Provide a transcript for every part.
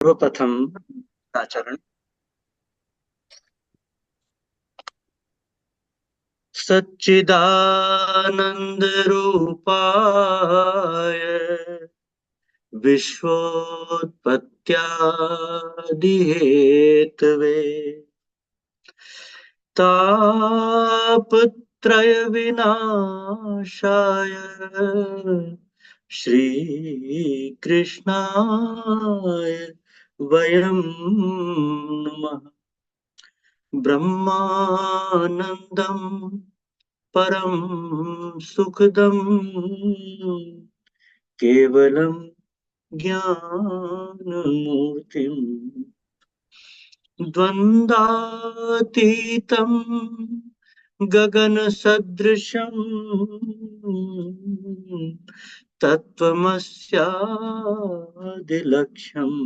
सर्वप्रथम आचरण सच्चिदानंद रूपाय विश्वोत्पत्त्यादि हेतवे तापत्रय विनाशाय श्री कृष्णाय वयं नमः। ब्रह्मानन्दं परं सुखदं केवलं ज्ञानमूर्तिम् द्वन्द्वातीतं गगनसदृशं तत्त्वमस्यादिलक्ष्यम्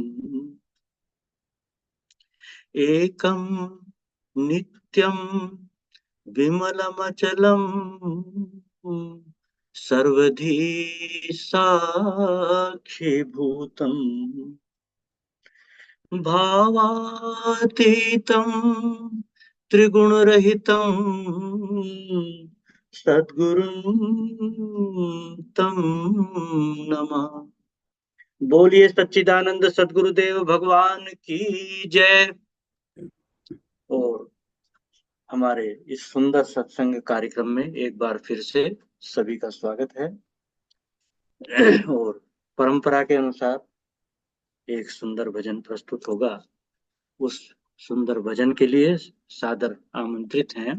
एकं नित्यं विमलमचलं सर्वधी साक्षिभूतम् भावातीतं त्रिगुणरहितं सद्गुरुं तं नमः। बोलिए सच्चिदानंद सद्गुरुदेव भगवान की जय। और हमारे इस सुंदर सत्संग कार्यक्रम में एक बार फिर से सभी का स्वागत है। और परंपरा के अनुसार एक सुंदर भजन प्रस्तुत होगा। उस सुंदर भजन के लिए सादर आमंत्रित हैं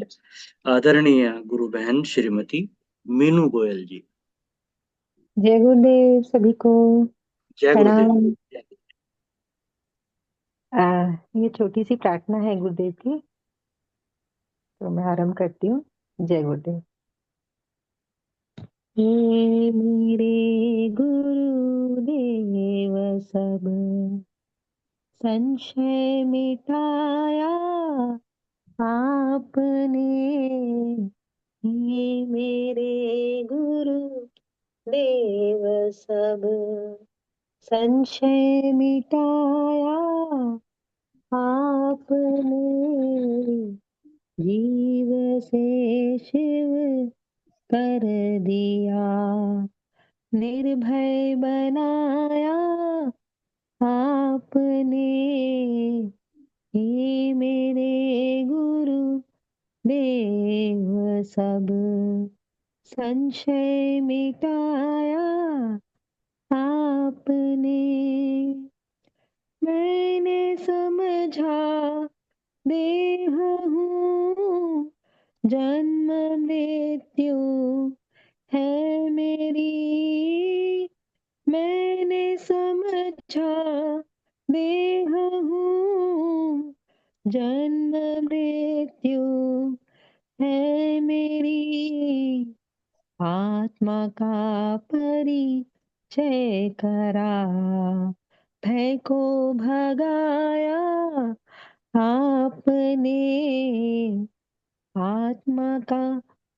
आदरणीय गुरु बहन श्रीमती मीनू गोयल जी। जय गुरुदेव सभी को जय गुरुदेव। प्रणाम। ये छोटी सी प्रार्थना है गुरुदेव की, तो मैं आरंभ करती हूँ। जय गुरुदेव। हे मेरे गुरुदेव सब संशय मिटाया आपने। हे मेरे गुरुदेव सब संशय मिटाया आपने। जीव से शिव कर दिया निर्भय बनाया आपने। हे मेरे गुरु देव सब संशय मिटाया आपने। मैंने समझा देह हूँ जन्म मृत्यु है मेरी। मैंने समझा देह हूँ जन्म मृत्यु है मेरी। आत्मा का परिचय करा भय को भगाया आपने। आत्मा का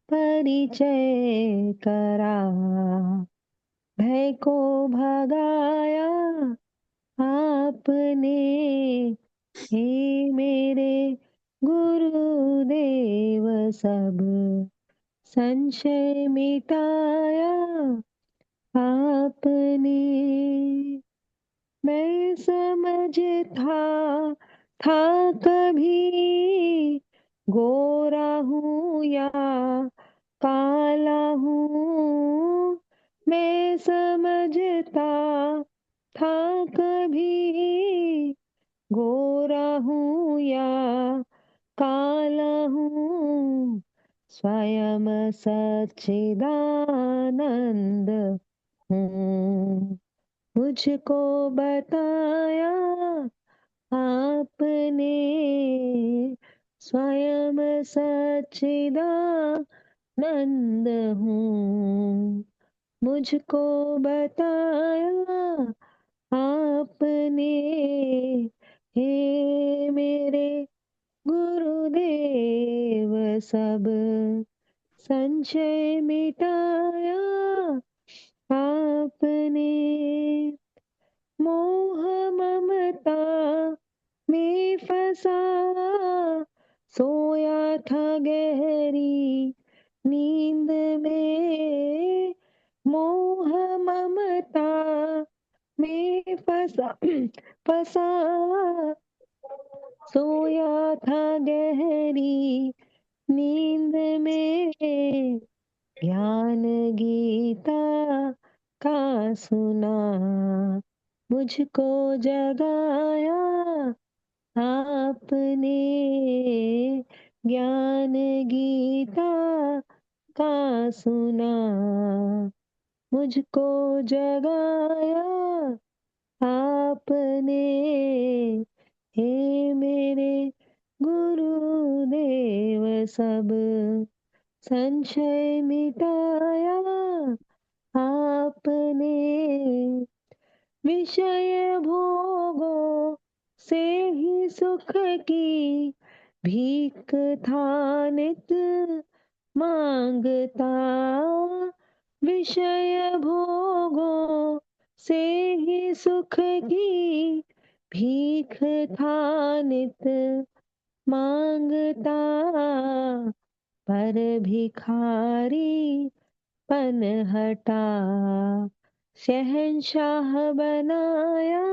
परिचय करा भय को भगाया आपने। हे मेरे गुरुदेव सब संशय मिटाया आपने। मैं समझता था कभी गोरा हूँ या काला हूँ। मैं समझता था कभी गोरा हूँ या काला हूँ। स्वयं सच्चिदानंद हूँ मुझको बताया आपने। स्वयं सच्चिदानंद हूँ मुझको बताया आपने। हे मेरे गुरुदेव सब संशय मिटाया आपने। मोह ममता फंसा, सोया था गहरी नींद में, ज्ञान गीता का सुना, मुझको जगाया आपने, ज्ञान गीता का सुना, मुझको जगाया आपने, हे मेरे गुरुदेव सब संशय मिटाया आपने, विषय भोगों से ही सुख की भीख था नित मांगता, विषय भोगों से ही सुख की भीख था नित मांगता, पर भिखारी पन हटा शहंशाह बनाया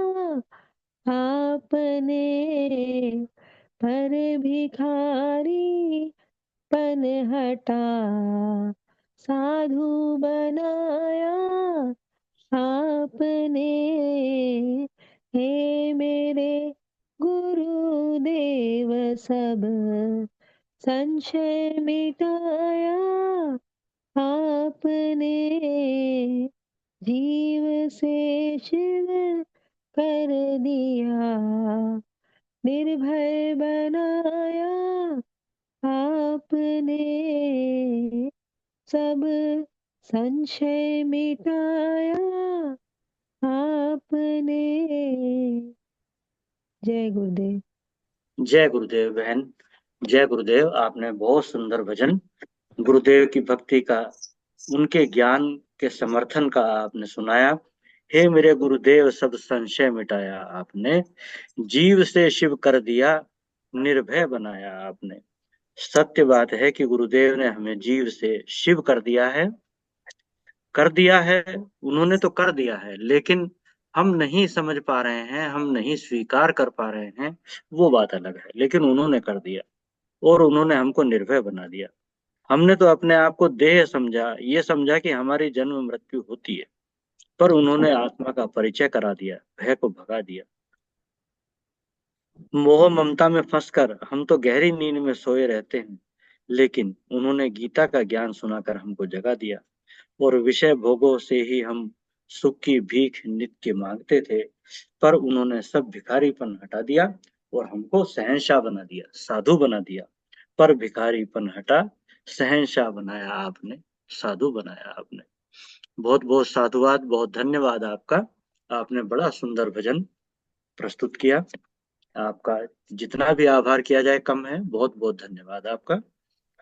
आपने, पर भिखारी पन हटा साधु बनाया आपने, हे मेरे गुरुदेव सब संशय मिटाया आपने, जीव से शिव कर दिया, निर्भय बनाया आपने, सब संशय मिटाया आपने। जय गुरुदेव। जय गुरुदेव बहन, जय गुरुदेव। आपने बहुत सुंदर भजन गुरुदेव की भक्ति का, उनके ज्ञान के समर्थन का आपने सुनाया। हे मेरे गुरुदेव सब संशय मिटाया आपने, जीव से शिव कर दिया, निर्भय बनाया आपने। सत्य बात है कि गुरुदेव ने हमें जीव से शिव कर दिया है, उन्होंने तो कर दिया है, लेकिन हम नहीं समझ पा रहे हैं, हम नहीं स्वीकार कर पा रहे हैं, वो बात अलग है। लेकिन उन्होंने कर दिया और उन्होंने हमको निर्भय बना दिया। हमने तो अपने आप को देह समझा, ये समझा कि हमारी जन्म मृत्यु होती है, पर उन्होंने आत्मा का परिचय करा दिया, भय को भगा दिया। मोह ममता में फंसकर हम तो गहरी नींद में सोए रहते हैं, लेकिन उन्होंने गीता का ज्ञान सुनाकर हमको जगा दिया। और विषय भोगों से ही हम सुख की भीख नित्य मांगते थे, पर उन्होंने सब भिखारीपन हटा दिया और हमको शहंशाह बना दिया, साधु बना दिया। पर भिखारीपन हटा, शहंशाह बनाया आपने, साधु बनाया आपने। बहुत बहुत साधुवाद, बहुत धन्यवाद आपका। आपने बड़ा सुंदर भजन प्रस्तुत किया। आपका जितना भी आभार किया जाए कम है। बहुत बहुत धन्यवाद आपका।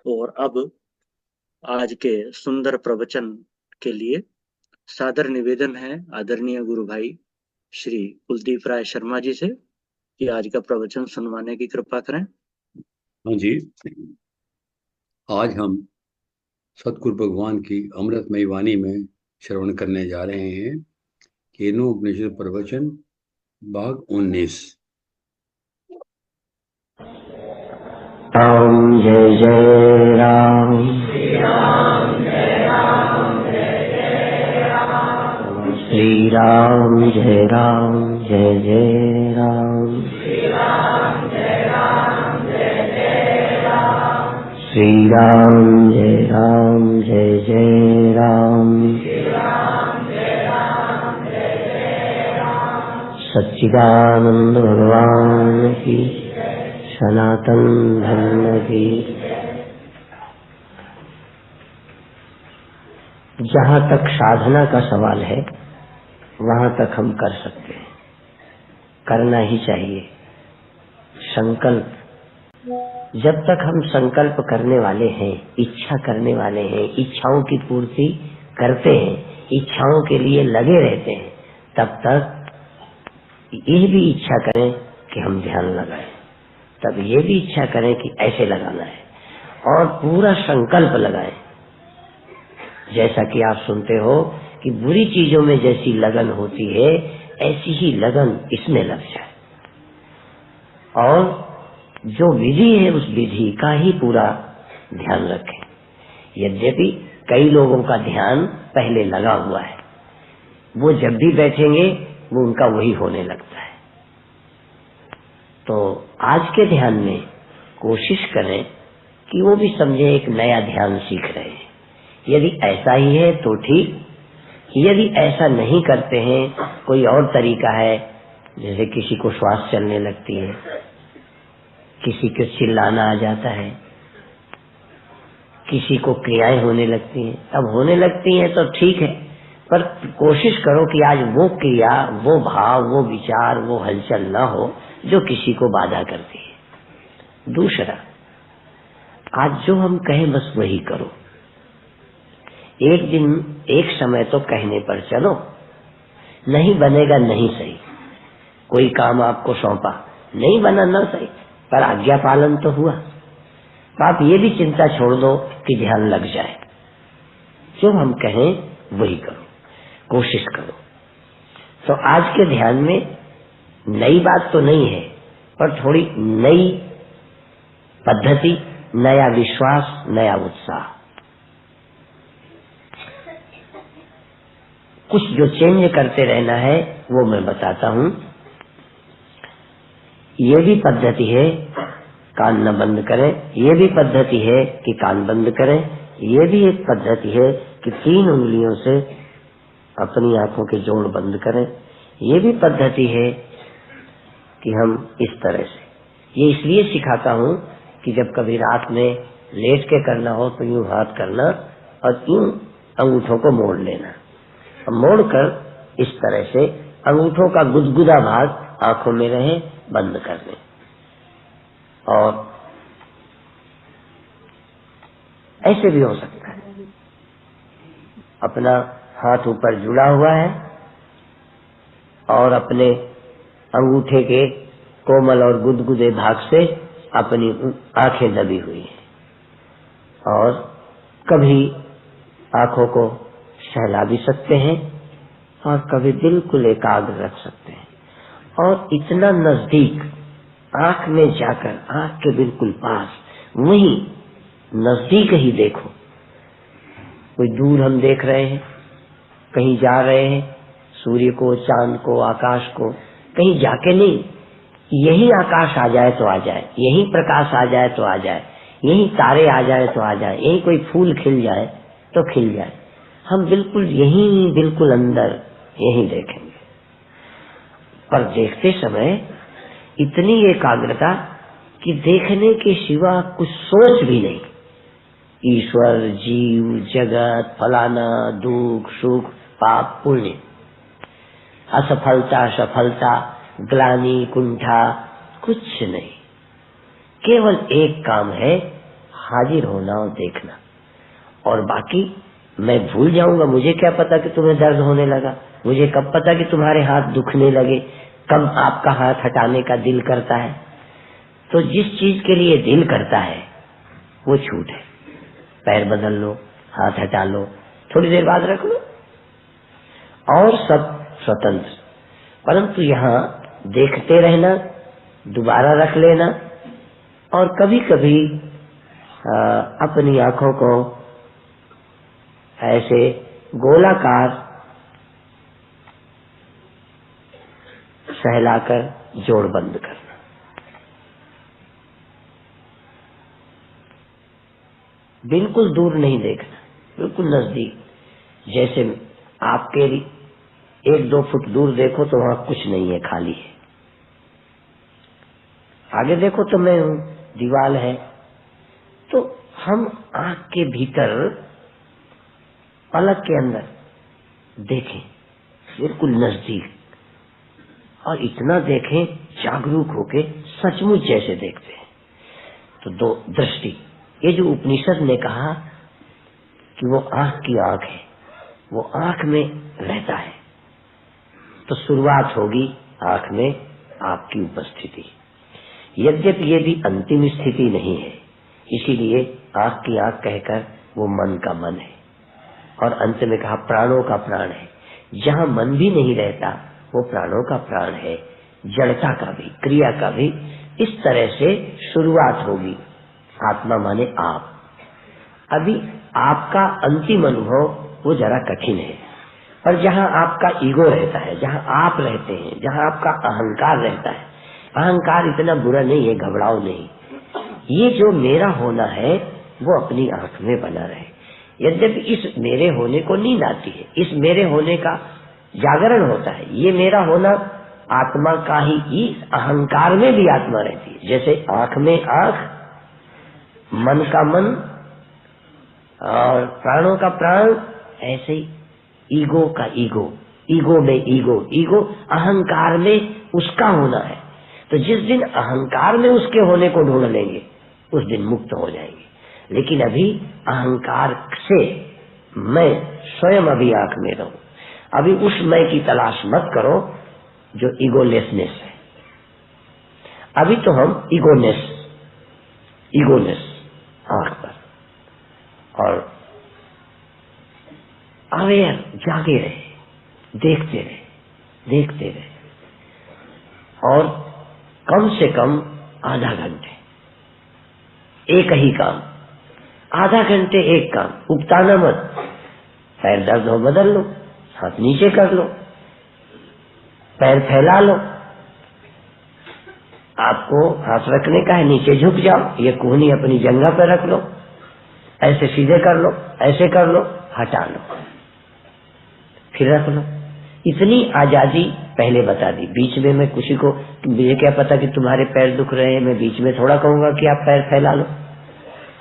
और अब आज के सुंदर प्रवचन के लिए सादर निवेदन है आदरणीय गुरु भाई श्री कुलदीप राय शर्मा जी से कि आज का प्रवचन सुनवाने की कृपा करें। हाँ जी, आज हम सतगुरु भगवान की अमृतमयी वाणी में श्रवण करने जा रहे हैं केनोपनिषद प्रवचन भाग 19। राम जय जय राम, श्री राम जय राम, जय जय राम, श्री राम जय राम, जय जय राम, सच्चिदानंद भगवान की, सनातन धर्म की। जहाँ तक साधना का सवाल है वहाँ तक हम कर सकते हैं, करना ही चाहिए। संकल्प, जब तक हम संकल्प करने वाले हैं, इच्छा करने वाले हैं, इच्छाओं की पूर्ति करते हैं, इच्छाओं के लिए लगे रहते हैं, तब तक ये भी इच्छा करें कि हम ध्यान लगाएं, तब ये भी इच्छा करें कि ऐसे लगाना है, और पूरा संकल्प लगाएं। जैसा कि आप सुनते हो कि बुरी चीजों में जैसी लगन होती है, ऐसी ही लगन इसमें लग जाए और जो विधि है उस विधि का ही पूरा ध्यान रखें। यद्यपि कई लोगों का ध्यान पहले लगा हुआ है, वो जब भी बैठेंगे वो उनका वही होने लगता है। तो आज के ध्यान में कोशिश करें कि वो भी समझे एक नया ध्यान सीख रहे हैं। यदि ऐसा ही है तो ठीक, यदि ऐसा नहीं करते हैं, कोई और तरीका है, जैसे किसी को श्वास चलने लगती है, किसी को चिल्लाना आ जाता है, किसी को क्रियाएं होने लगती हैं, अब होने लगती हैं तो ठीक है, पर कोशिश करो कि आज वो क्रिया, वो भाव, वो विचार, वो हलचल न हो जो किसी को बाधा करती है। दूसरा, आज जो हम कहें बस वही करो। एक दिन एक समय तो कहने पर चलो, नहीं बनेगा नहीं सही, कोई काम आपको सौंपा, नहीं बना ना सही, पर आज्ञा पालन तो हुआ। तो आप ये भी चिंता छोड़ दो कि ध्यान लग जाए, जो हम कहें वही करो, कोशिश करो। तो आज के ध्यान में नई बात तो नहीं है, पर थोड़ी नई पद्धति, नया विश्वास, नया उत्साह, कुछ जो चेंज करते रहना है वो मैं बताता हूँ। ये भी पद्धति है कान न बंद करें, ये भी पद्धति है कि कान बंद करें, ये भी एक पद्धति है कि 3 उंगलियों से अपनी आंखों के जोड़ बंद करें, ये भी पद्धति है कि हम इस तरह से, ये इसलिए सिखाता हूँ कि जब कभी रात में लेट के करना हो तो यूं हाथ करना और यूं अंगूठों को मोड़ लेना, और मोड़कर इस तरह से अंगूठों का गुदगुदा भाग आंखों में रहे, बंद कर दें। और ऐसे भी हो सकता है, अपना हाथ ऊपर जुड़ा हुआ है और अपने अंगूठे के कोमल और गुदगुदे भाग से अपनी आंखें दबी हुई हैं, और कभी आंखों को सहला भी सकते हैं और कभी बिल्कुल एकाग्र रख सकते हैं, और इतना नजदीक आंख में जाकर, आंख के बिल्कुल पास, वहीं नजदीक ही देखो। कोई दूर हम देख रहे हैं, कहीं जा रहे हैं, सूर्य को, चांद को, आकाश को, कहीं जाके नहीं, यही आकाश आ जाए तो आ जाए, यही प्रकाश आ जाए तो आ जाए, यही तारे आ जाए तो आ जाए, यही कोई फूल खिल जाए तो खिल जाए, हम बिल्कुल यही, बिल्कुल अंदर यही देखेंगे। पर देखते समय इतनी एकाग्रता कि देखने के सिवा कुछ सोच भी नहीं, ईश्वर, जीव, जगत, फलाना, दुख, सुख, पाप, पुण्य, असफलता, सफलता, ग्लानि, कुंठा, कुछ नहीं, केवल एक काम है, हाजिर होना और देखना। और बाकी मैं भूल जाऊंगा, मुझे क्या पता कि तुम्हें दर्द होने लगा, मुझे कब पता कि तुम्हारे हाथ दुखने लगे, कब आपका हाथ हटाने का दिल करता है। तो जिस चीज के लिए दिल करता है वो छूट है, पैर बदल लो, हाथ हटा लो, थोड़ी देर बाद रख लो, और सब स्वतंत्र। परंतु यहाँ देखते रहना, दोबारा रख लेना, और कभी कभी अपनी आंखों को ऐसे गोलाकार सहलाकर जोड़ बंद करना। बिल्कुल दूर नहीं देखना, बिल्कुल नजदीक, जैसे आपके 1-2 फुट दूर देखो तो वहां कुछ नहीं है, खाली है। आगे देखो तो मैं हूं, दीवार है। तो हम आंख के भीतर, पलक के अंदर देखें, बिल्कुल नजदीक, और इतना देखें जागरूक होके, सचमुच जैसे देखते हैं। तो 2 दृष्टि, ये जो उपनिषद ने कहा कि वो आंख की आंख है, वो आंख में रहता है, तो शुरुआत होगी आंख में आपकी उपस्थिति। यद्यपि ये भी अंतिम स्थिति नहीं है, इसीलिए आंख की आंख कहकर वो मन का मन है, और अंत में कहा प्राणों का प्राण है। जहां मन भी नहीं रहता वो प्राणों का प्राण है, जड़ता का भी, क्रिया का भी। इस तरह से शुरुआत होगी। आत्मा माने आप। अभी आपका अंतिम अनुभव वो जरा कठिन है, पर जहाँ आपका ईगो रहता है, जहाँ आप रहते हैं, जहाँ आपका अहंकार रहता है, अहंकार इतना बुरा नहीं है, घबराओ नहीं। ये जो मेरा होना है वो अपनी आंख में बना रहे। यद्यपि इस मेरे होने को नींद आती है, इस मेरे होने का जागरण होता है। ये मेरा होना आत्मा का ही, इस अहंकार में भी आत्मा रहती है। जैसे आंख में आंख, मन का मन और प्राणों का प्राण, ऐसे ही ईगो का ईगो, ईगो में ईगो, ईगो अहंकार में उसका होना है। तो जिस दिन अहंकार में उसके होने को ढूंढ लेंगे उस दिन मुक्त हो जाएंगे। लेकिन अभी अहंकार से मैं स्वयं अभी आंख में रहूं। अभी उस मैं की तलाश मत करो जो ईगोलेसनेस है। अभी तो हम ईगोनेस आंख पर, और अवेयर, जागे रहे, देखते रहे, और कम से कम आधा घंटे एक ही काम, आधा घंटे एक काम, उकताना मत। पैर दर्द हो बदल लो, हाथ नीचे कर लो, पैर फैला लो। आपको हाथ रखने का है, नीचे झुक जाओ, ये कोहनी अपनी जंघा पर रख लो, ऐसे सीधे कर लो, ऐसे कर लो, हटा लो, फिर रख लो। इतनी आजादी पहले बता दी। बीच में मैं किसी को, मुझे क्या पता कि तुम्हारे पैर दुख रहे हैं, मैं बीच में थोड़ा कहूंगा कि आप पैर फैला लो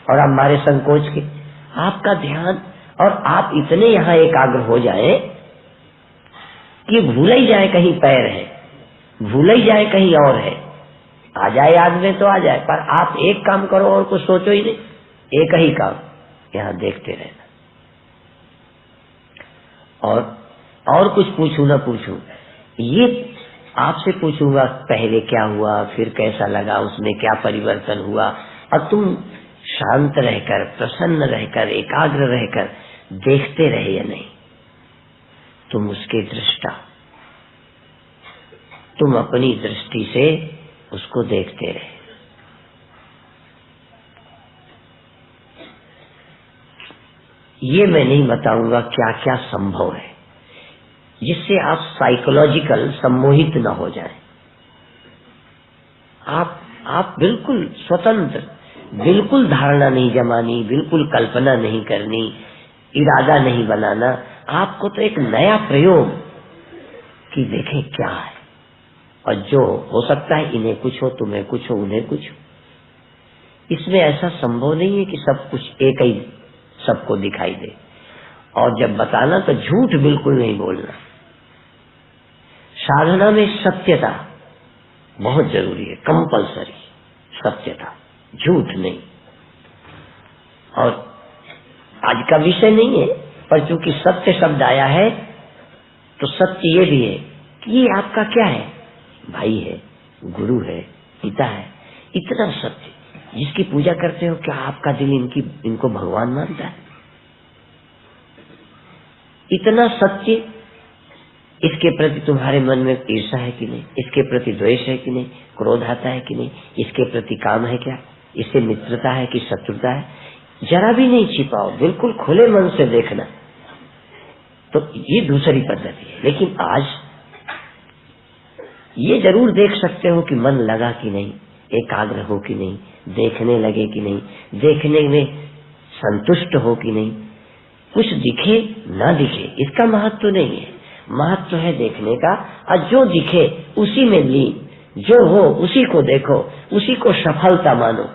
और आप मारे संकोच के। आपका ध्यान और आप इतने यहाँ एकाग्र हो जाए कि भूल ही जाए कहीं पैर है, भूल ही जाए कहीं और है। आ जाए याद में तो आ जाए, पर आप एक काम करो और कुछ सोचो ही नहीं, एक ही काम, यहाँ देखते रहना। और कुछ पूछूं ना पूछूं, ये आपसे पूछूंगा पहले क्या हुआ, फिर कैसा लगा, उसमें क्या परिवर्तन हुआ, और तुम शांत रहकर, प्रसन्न रहकर, एकाग्र रहकर देखते रहे या नहीं। तुम उसके दृष्टा, तुम अपनी दृष्टि से उसको देखते रहे। ये मैं नहीं बताऊंगा क्या क्या संभव है, जिससे आप साइकोलॉजिकल सम्मोहित न हो जाएं। आप बिल्कुल स्वतंत्र, बिल्कुल धारणा नहीं जमानी, बिल्कुल कल्पना नहीं करनी, इरादा नहीं बनाना। आपको तो एक नया प्रयोग कि देखें क्या है, और जो हो सकता है इन्हें कुछ हो, तुम्हें कुछ हो, उन्हें कुछ हो। इसमें ऐसा संभव नहीं है कि सब कुछ एक ही सबको दिखाई दे। और जब बताना तो झूठ बिल्कुल नहीं बोलना। साधना में सत्यता बहुत जरूरी है, कंपलसरी सत्यता, झूठ नहीं। और आज का विषय नहीं है, पर चूंकि सत्य शब्द आया है तो सत्य ये भी है कि ये आपका क्या है, भाई है, गुरु है, पिता है। इतना सत्य, जिसकी पूजा करते हो, क्या आपका दिल इनको भगवान मानता है? इतना सत्य, इसके प्रति तुम्हारे मन में ईर्ष्या है कि नहीं, इसके प्रति द्वेष है कि नहीं, क्रोध आता है कि नहीं, इसके प्रति काम है क्या, इससे मित्रता है कि शत्रुता है, जरा भी नहीं छिपाओ, बिल्कुल खुले मन से देखना। तो ये दूसरी पद्धति है। लेकिन आज ये जरूर देख सकते हो कि मन लगा कि नहीं, एकाग्र हो कि नहीं, देखने लगे कि नहीं, देखने में संतुष्ट हो कि नहीं, कुछ दिखे ना दिखे इसका महत्व नहीं है। महत्व है देखने का, और जो दिखे उसी में लीन, जो हो उसी को देखो, उसी को सफलता मानो।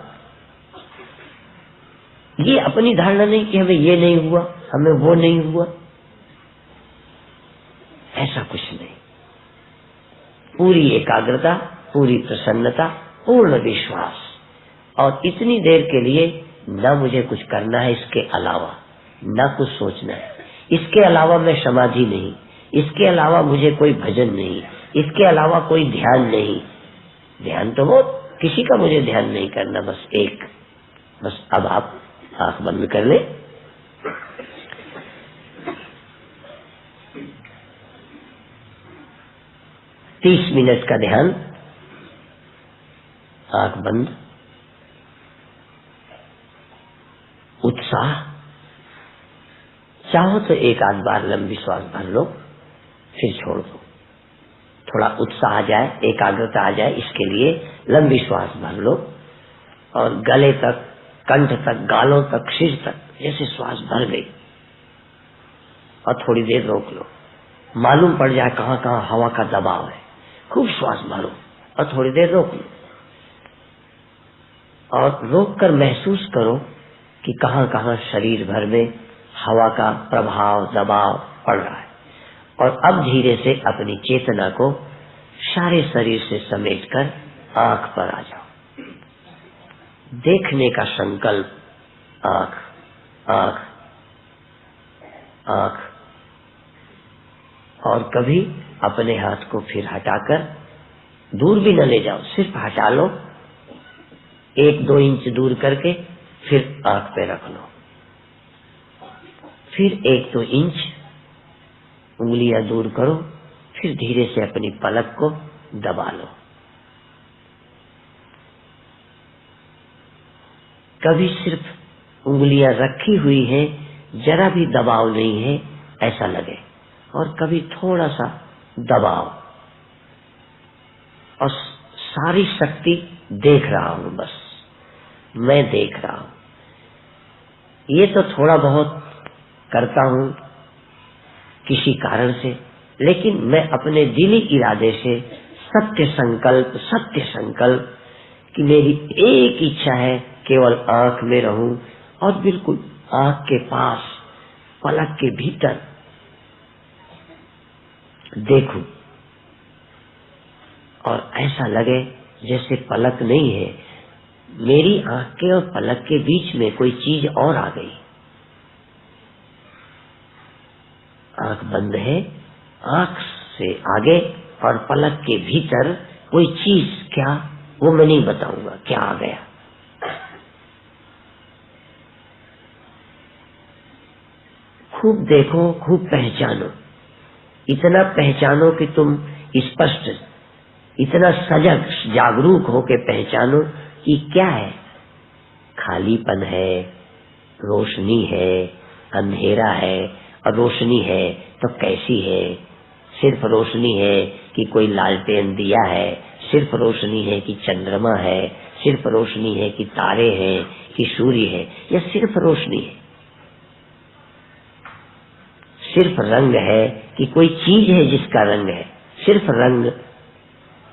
ये अपनी धारणा नहीं कि हमें ये नहीं हुआ, हमें वो नहीं हुआ, ऐसा कुछ नहीं। पूरी एकाग्रता, पूरी प्रसन्नता, पूर्ण विश्वास, और इतनी देर के लिए ना मुझे कुछ करना है, इसके अलावा ना कुछ सोचना है, इसके अलावा मैं समाधि नहीं, इसके अलावा मुझे कोई भजन नहीं, इसके अलावा कोई ध्यान नहीं। ध्यान तो वो किसी का मुझे ध्यान नहीं करना, बस एक, बस अब आप आंख बंद कर ले। 30 मिनट का ध्यान, आंख बंद, उत्साह। चाहो तो एक आध बार लंबी श्वास भर लो, फिर छोड़ दो। थोड़ा उत्साह आ जाए, एकाग्रता आ जाए, इसके लिए लंबी श्वास भर लो और गले तक, कंठ तक, गालों तक, सिर तक जैसे श्वास भर गई और थोड़ी देर रोक लो। मालूम पड़ जाए कहाँ कहाँ हवा का दबाव है, खूब श्वास भरो और थोड़ी देर रोक लो। और रोक कर महसूस करो कि कहाँ कहाँ शरीर भर में हवा का प्रभाव, दबाव पड़ रहा है। और अब धीरे से अपनी चेतना को सारे शरीर से समेटकर आंख पर आ जाओ। देखने का संकल्प, आंख, आंख, आंख। और कभी अपने हाथ को फिर हटाकर, दूर भी न ले जाओ, सिर्फ हटा लो, 1-2 इंच दूर करके फिर आंख पे रख लो। फिर 1-2 इंच उंगलियां दूर करो, फिर धीरे से अपनी पलक को दबा लो। कभी सिर्फ उंगलियां रखी हुई हैं, जरा भी दबाव नहीं है ऐसा लगे, और कभी थोड़ा सा दबाव, और सारी शक्ति देख रहा हूं, बस मैं देख रहा हूं। ये तो थोड़ा बहुत करता हूं किसी कारण से, लेकिन मैं अपने दिली इरादे से सत्य संकल्प कि मेरी एक इच्छा है, केवल आंख में रहूं और बिल्कुल आंख के पास, पलक के भीतर देखूं, और ऐसा लगे जैसे पलक नहीं है, मेरी आंख के और पलक के बीच में कोई चीज और आ गई। आंख बंद है, आंख से आगे और पलक के भीतर कोई चीज, क्या वो मैं नहीं बताऊंगा, क्या आ गया। खूब देखो, खूब पहचानो, इतना पहचानो कि तुम स्पष्ट, इतना सजग, जागरूक हो के पहचानो कि क्या है। खालीपन है, रोशनी है, अंधेरा है, और रोशनी है तो कैसी है? सिर्फ रोशनी है कि कोई लालटेन दिया है, सिर्फ रोशनी है कि चंद्रमा है, सिर्फ रोशनी है कि तारे हैं, कि सूर्य है, या सिर्फ रोशनी है? सिर्फ रंग है कि कोई चीज है जिसका रंग है? सिर्फ रंग,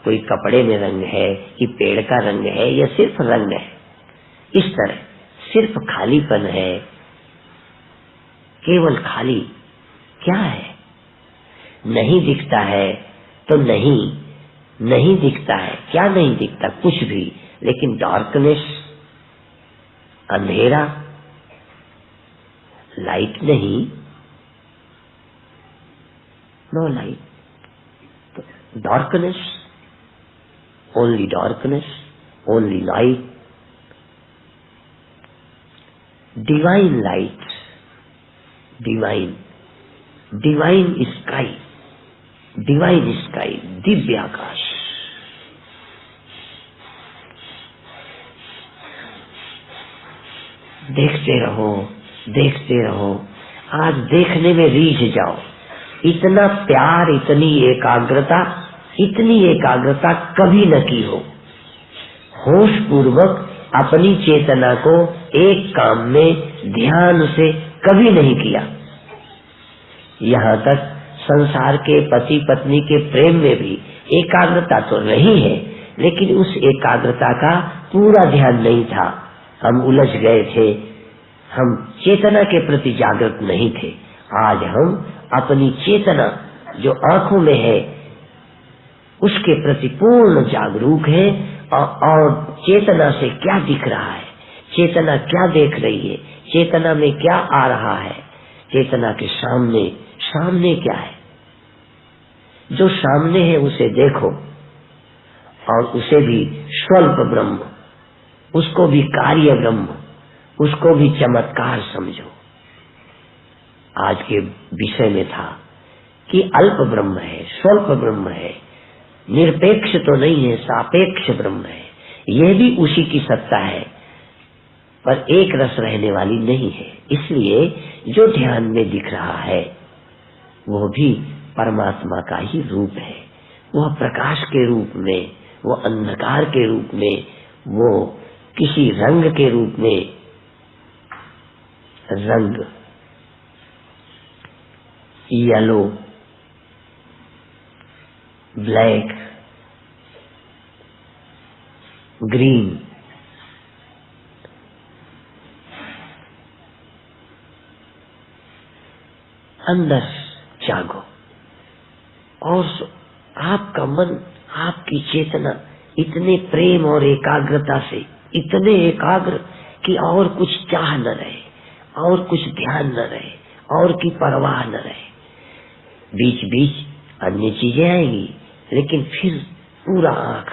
कोई कपड़े में रंग है कि पेड़ का रंग है, या सिर्फ रंग है? इस तरह सिर्फ खालीपन है, केवल खाली। क्या है? नहीं दिखता है तो नहीं दिखता है। क्या नहीं दिखता? कुछ भी, लेकिन डार्कनेस, अंधेरा, लाइट नहीं, no light, darkness, only darkness, only light, divine light, divine sky, दिव्य आकाश। देखते रहो, आज देखने में रीझ जाओ। इतना प्यार, इतनी एकाग्रता कभी न की हो। होश पूर्वक अपनी चेतना को एक काम में ध्यान से कभी नहीं किया। यहाँ तक संसार के पति पत्नी के प्रेम में भी एकाग्रता तो रही है, लेकिन उस एकाग्रता का पूरा ध्यान नहीं था। हम उलझ गए थे, हम चेतना के प्रति जागृत नहीं थे। आज हम अपनी चेतना जो आंखों में है उसके प्रति पूर्ण जागरूक है, और चेतना से क्या दिख रहा है, चेतना क्या देख रही है, चेतना में क्या आ रहा है, चेतना के सामने क्या है। जो सामने है उसे देखो, और उसे भी स्वल्प ब्रह्म, उसको भी कार्य ब्रह्म, उसको भी चमत्कार समझो। आज के विषय में था कि अल्प ब्रह्म है, स्वल्प ब्रह्म है, निरपेक्ष तो नहीं है, सापेक्ष ब्रह्म है। यह भी उसी की सत्ता है, पर एक रस रहने वाली नहीं है। इसलिए जो ध्यान में दिख रहा है वो भी परमात्मा का ही रूप है। वह प्रकाश के रूप में, वो अंधकार के रूप में, वो किसी रंग के रूप में, रंग येलो, ब्लैक, ग्रीन, अंदर जागो और आपका मन, आपकी चेतना इतने प्रेम और एकाग्रता से, इतने एकाग्र कि और कुछ चाह न रहे, और कुछ ध्यान न रहे, और की परवाह न रहे। बीच बीच अन्य चीजें आएंगी, लेकिन फिर पूरा आंख,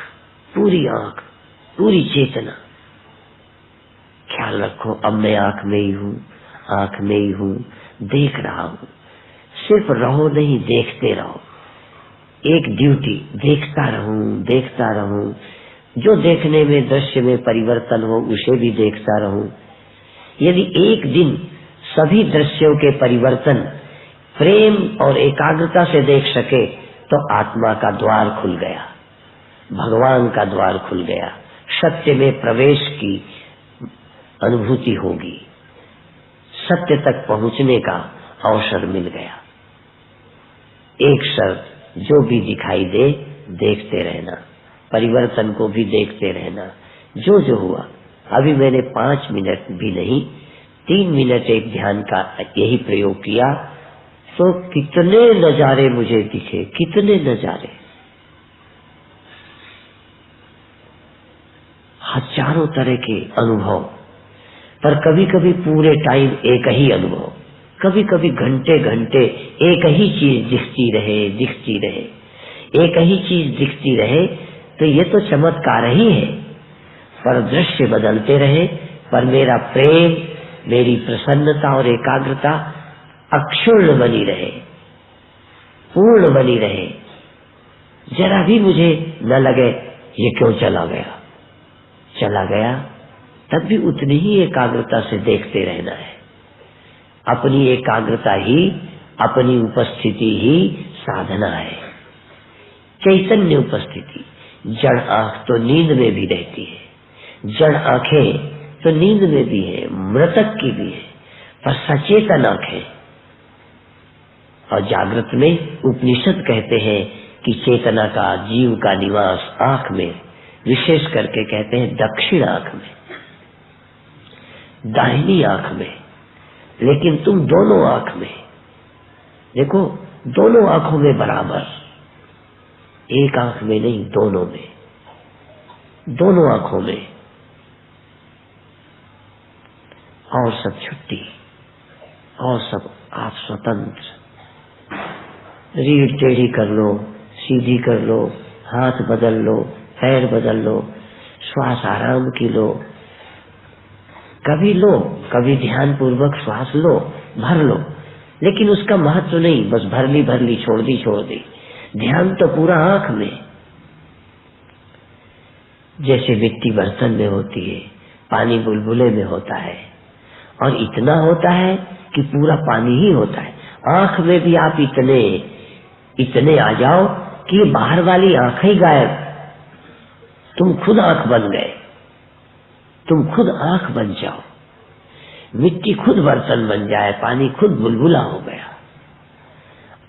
पूरी आंख, पूरी चेतना। ख्याल रखो, अब मैं आंख में ही हूँ, आंख में ही हूँ, देख रहा हूँ। सिर्फ रहो नहीं, देखते रहो। एक ड्यूटी, देखता रहूं, देखता रहूं। जो देखने में, दृश्य में परिवर्तन हो उसे भी देखता रहूं। यदि एक दिन सभी दृश्यों के परिवर्तन प्रेम और एकाग्रता से देख सके तो आत्मा का द्वार खुल गया, भगवान का द्वार खुल गया, सत्य में प्रवेश की अनुभूति होगी, सत्य तक पहुंचने का अवसर मिल गया। एक शर्त, जो भी दिखाई दे देखते रहना, परिवर्तन को भी देखते रहना। जो जो हुआ, अभी मैंने 5 मिनट भी नहीं 3 मिनट एक ध्यान का यही प्रयोग किया तो कितने नजारे मुझे दिखे, कितने नजारे, हजारों तरह के अनुभव। पर कभी कभी पूरे टाइम एक ही अनुभव, कभी कभी घंटे घंटे एक ही चीज दिखती रहे, एक ही चीज दिखती रहे, तो ये तो चमत्कार ही है। पर दृश्य बदलते रहे, पर मेरा प्रेम, मेरी प्रसन्नता और एकाग्रता अक्षुण्ण बनी रहे, पूर्ण बनी रहे। जरा भी मुझे न लगे ये क्यों चला गया, तब भी उतनी ही एकाग्रता से देखते रहना है। अपनी एकाग्रता ही, अपनी उपस्थिति ही साधना है। चैतन्य उपस्थिति। जड़ आंख तो नींद में भी रहती है, जड़ आंखें तो नींद में भी है, मृतक की भी है, पर सचेतन आंखें। और जागृत में उपनिषद कहते हैं कि चेतना का, जीव का निवास आंख में, विशेष करके कहते हैं दक्षिण आंख में, दाहिनी आंख में। लेकिन तुम दोनों आंख में देखो, दोनों आंखों में बराबर, एक आंख में नहीं, दोनों में, दोनों आंखों में। और सब छुट्टी, और सब आप स्वतंत्र। रीढ़ टेढ़ी कर लो, सीधी कर लो, हाथ बदल लो, पैर बदल लो, श्वास आराम की लो, कभी लो, कभी ध्यान पूर्वक श्वास लो, भर लो, लेकिन उसका महत्व नहीं, बस भर ली, छोड़ दी। ध्यान तो पूरा आंख में। जैसे मिट्टी बर्तन में होती है, पानी बुलबुले में होता है, और इतना होता है कि पूरा पानी ही होता है। आंख में भी आप इतने आ जाओ कि बाहर वाली आंख ही गायब, तुम खुद आंख बन गए, तुम खुद आंख बन जाओ। मिट्टी खुद बर्तन बन जाए, पानी खुद बुलबुला हो गया।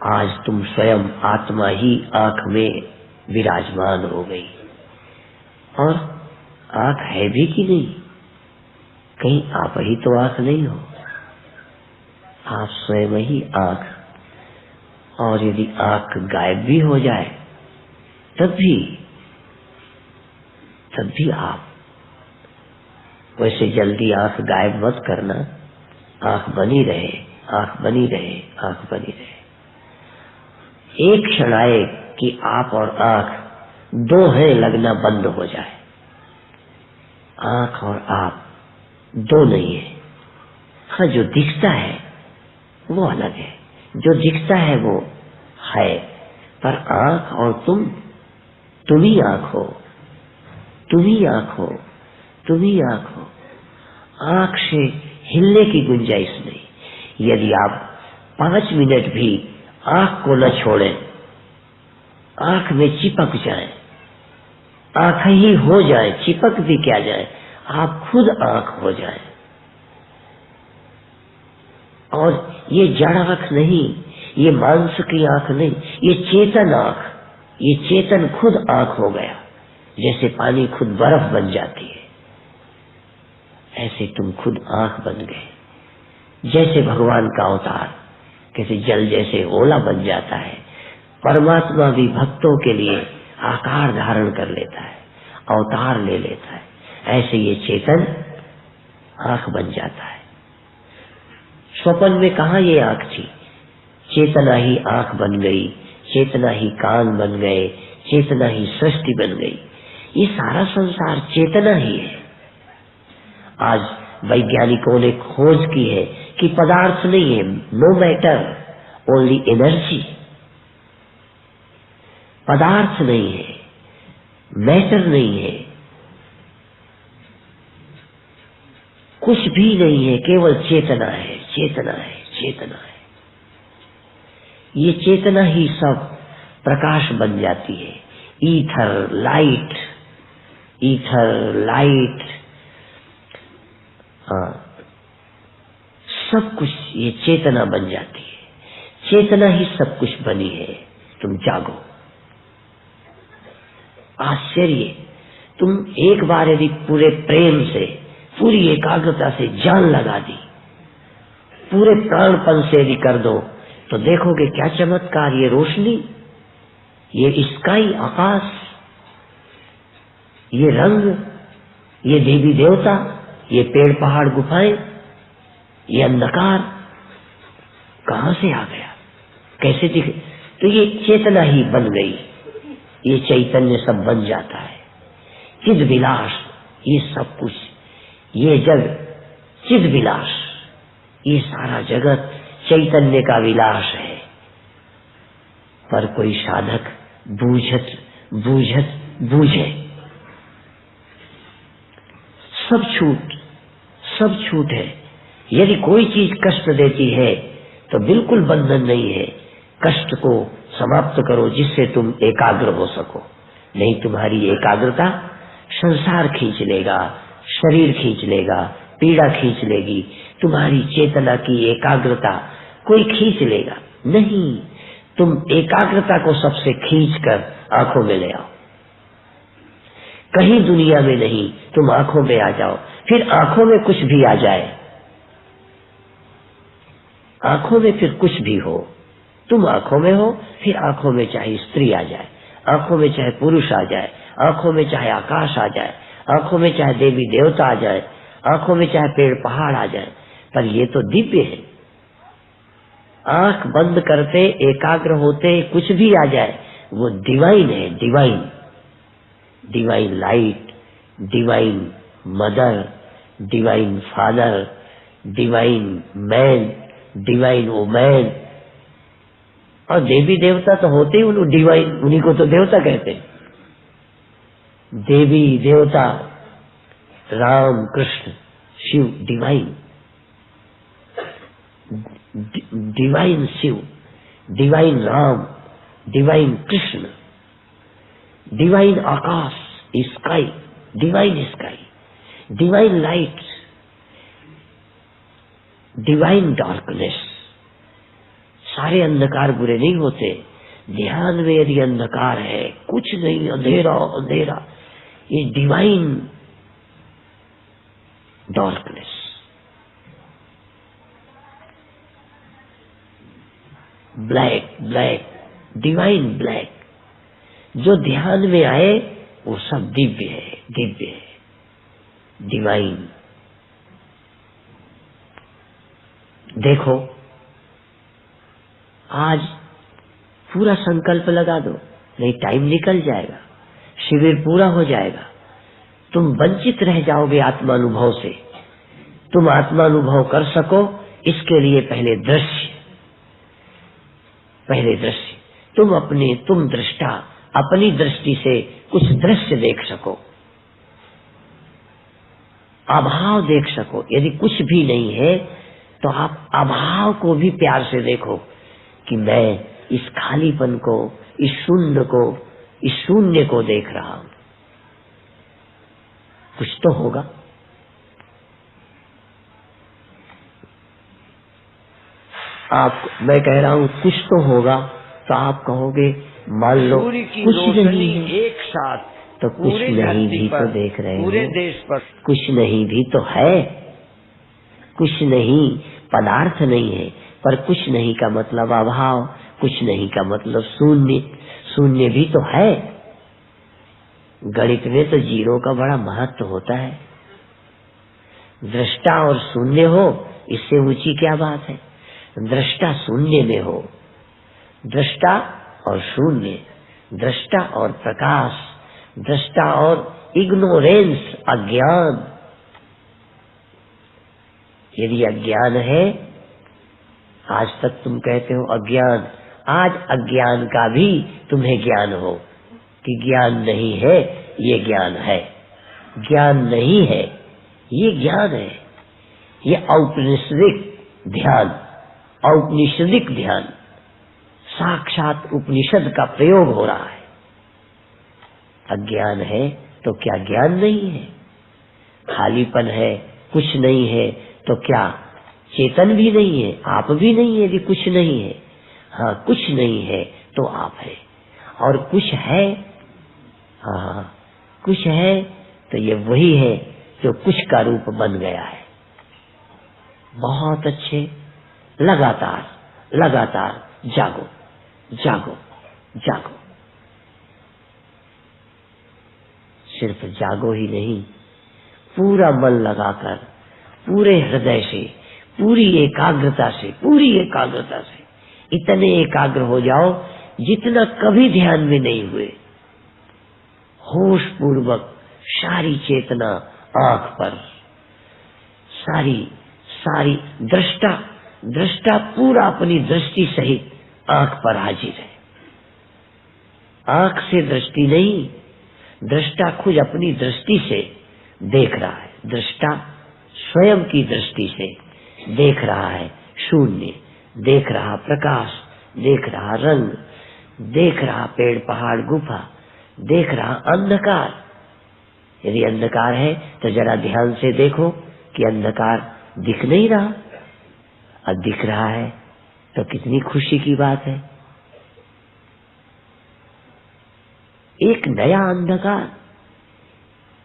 आज तुम स्वयं आत्मा ही आंख में विराजमान हो गई। और आंख है भी कि नहीं, कहीं आप ही तो आंख नहीं हो, आप स्वयं ही आंख। और यदि आंख गायब भी हो जाए तब भी आप, वैसे जल्दी आंख गायब मत करना, आंख बनी रहे, आंख बनी रहे, आंख बनी रहे। एक क्षण आए कि आप और आंख दो हैं लगना बंद हो जाए। आंख और आप दो नहीं है। हाँ, जो दिखता है वो अलग है, जो दिखता है वो है, पर आंख और तुम तुम ही आंख हो, तुम ही आंख हो, तुम ही आंख हो। आंख से हिलने की गुंजाइश नहीं। यदि आप 5 मिनट भी आंख को न छोड़ें, आंख में चिपक जाए, आंख ही हो जाए, चिपक भी क्या जाए, आप खुद आंख हो जाए। और ये जड़ आंख नहीं, ये मांस की आंख नहीं, ये चेतन आंख, ये चेतन खुद आंख हो गया। जैसे पानी खुद बर्फ बन जाती है, ऐसे तुम खुद आंख बन गए। जैसे भगवान का अवतार कैसे जल जैसे ओला बन जाता है, परमात्मा भी भक्तों के लिए आकार धारण कर लेता है, अवतार ले लेता है। ऐसे ये चेतन आंख बन जाता है। स्वप्न में कहाँ ये आंख थी? चेतना ही आंख बन गई, चेतना ही कान बन गए, चेतना ही सृष्टि बन गई। ये सारा संसार चेतना ही है। आज वैज्ञानिकों ने खोज की है कि पदार्थ नहीं है, नो मैटर, ओनली एनर्जी। पदार्थ नहीं है, मैटर नहीं है, कुछ भी नहीं है, केवल चेतना है, चेतना है, चेतना है। ये चेतना ही सब प्रकाश बन जाती है। ईथर लाइट, ईथर लाइट, हाँ, सब कुछ ये चेतना बन जाती है। चेतना ही सब कुछ बनी है। तुम जागो। आश्चर्य, तुम एक बार यदि पूरे प्रेम से, पूरी एकाग्रता से जान लगा दी, पूरे प्राणपन से यदि कर दो, तो देखोगे क्या चमत्कार। ये रोशनी, ये स्काई आकाश, ये रंग, ये देवी देवता, ये पेड़ पहाड़ गुफाएं, ये अंधकार कहां से आ गया, कैसे दिखे? तो ये चेतना ही बन गई। ये चैतन्य सब बन जाता है। चिद विलास, ये सब कुछ, ये जग चिद विलास, ये सारा जगत चैतन्य का विलास है। पर कोई साधक बूझत बूझत बूझे। सब छूट, सब छूट है। यदि कोई चीज कष्ट देती है तो बिल्कुल बंधन नहीं है। कष्ट को समाप्त करो जिससे तुम एकाग्र हो सको। नहीं, तुम्हारी एकाग्रता संसार खींच लेगा, शरीर खींच लेगा, पीड़ा खींच लेगी। तुम्हारी चेतना की एकाग्रता कोई खींच लेगा नहीं। तुम एकाग्रता को सबसे खींचकर आंखों में ले आओ। कहीं दुनिया में नहीं, तुम आंखों में आ जाओ। फिर आंखों में कुछ भी आ जाए, आंखों में फिर कुछ भी हो, तुम आंखों में हो। फिर आंखों में चाहे स्त्री आ जाए, आंखों में चाहे पुरुष आ जाए, आंखों में चाहे आकाश आ जाए, आंखों में चाहे देवी देवता आ जाए, आंखों में चाहे पेड़ पहाड़ आ जाए, पर ये तो दिव्य है। आंख बंद करते, एकाग्र होते कुछ भी आ जाए, वो डिवाइन है। Divine, divine light, divine mother, divine father, divine man, divine women. और देवी देवता तो होते ही उन्हें डिवाइन, उन्हीं को तो देवता कहते हैं। देवी देवता, Ram Krishna Shiv, divine, divine Shiv, divine Ram, divine Krishna, divine आकाश, sky, divine sky, divine light, divine darkness. सारे अंधकार बुरे नहीं होते। ध्यान में यदि अंधकार है, कुछ नहीं, अंधेरा अंधेरा, ये divine darkness. Black black, divine black. जो ध्यान में आए वो सब दिव्य है, दिव्य है, डिवाइन। देखो, आज पूरा संकल्प लगा दो, नहीं टाइम निकल जाएगा, शिविर पूरा हो जाएगा, तुम वंचित रह जाओगे आत्मानुभव से। तुम आत्मानुभव कर सको इसके लिए पहले दृश्य, पहले दृश्य। तुम अपने, तुम दृष्टा, अपनी दृष्टि से कुछ दृश्य देख सको, अभाव देख सको। यदि कुछ भी नहीं है तो आप अभाव को भी प्यार से देखो कि मैं इस खालीपन को, इस शून्य को, इस शून्य को देख रहा हूं। कुछ तो होगा। आप, मैं कह रहा हूं कुछ तो होगा, तो आप कहोगे मान लो कुछ नहीं है, एक साथ तो कुछ नहीं भी तो देख रहे पूरे देश पर कुछ नहीं भी तो है। कुछ नहीं पदार्थ नहीं है, पर कुछ नहीं का मतलब अभाव, कुछ नहीं का मतलब शून्य, शून्य भी तो है। गणित में तो जीरो का बड़ा महत्व होता है। दृष्टा और शून्य हो, इससे ऊंची क्या बात है। दृष्टा शून्य में हो, दृष्टा और शून्य, दृष्टा और प्रकाश, दृष्टा और इग्नोरेंस, अज्ञान। यदि अज्ञान है, आज तक तुम कहते हो अज्ञान, आज अज्ञान का भी तुम्हें ज्ञान हो कि ज्ञान नहीं है, ये ज्ञान है। ज्ञान नहीं है, ये ज्ञान है। ये औपनिषदिक ध्यान, औपनिषदिक ध्यान, साक्षात उपनिषद का प्रयोग हो रहा है। अज्ञान है तो क्या ज्ञान नहीं है? खालीपन है, कुछ नहीं है तो क्या चेतन भी नहीं है, आप भी नहीं है। यदि कुछ नहीं है, हाँ कुछ नहीं है तो आप है। और कुछ है, हाँ कुछ है तो ये वही है जो कुछ का रूप बन गया है। बहुत अच्छे, लगातार लगातार जागो जागो जागो। सिर्फ जागो ही नहीं, पूरा मन लगाकर, पूरे हृदय से, पूरी एकाग्रता से, पूरी एकाग्रता से इतने एकाग्र हो जाओ जितना कभी ध्यान में नहीं हुए। होश पूर्वक सारी चेतना आंख पर, सारी सारी दृष्टा, दृष्टा पूरा अपनी दृष्टि सहित आंख पर हाजिर है। आंख से दृष्टि नहीं, दृष्टा खुद अपनी दृष्टि से देख रहा है। दृष्टा स्वयं की दृष्टि से देख रहा है शून्य, देख रहा प्रकाश, देख रहा रंग, देख रहा पेड़ पहाड़ गुफा, देख रहा अंधकार। यदि अंधकार है तो जरा ध्यान से देखो कि अंधकार दिख नहीं रहा, अब दिख रहा है तो कितनी खुशी की बात है। एक नया अंधकार,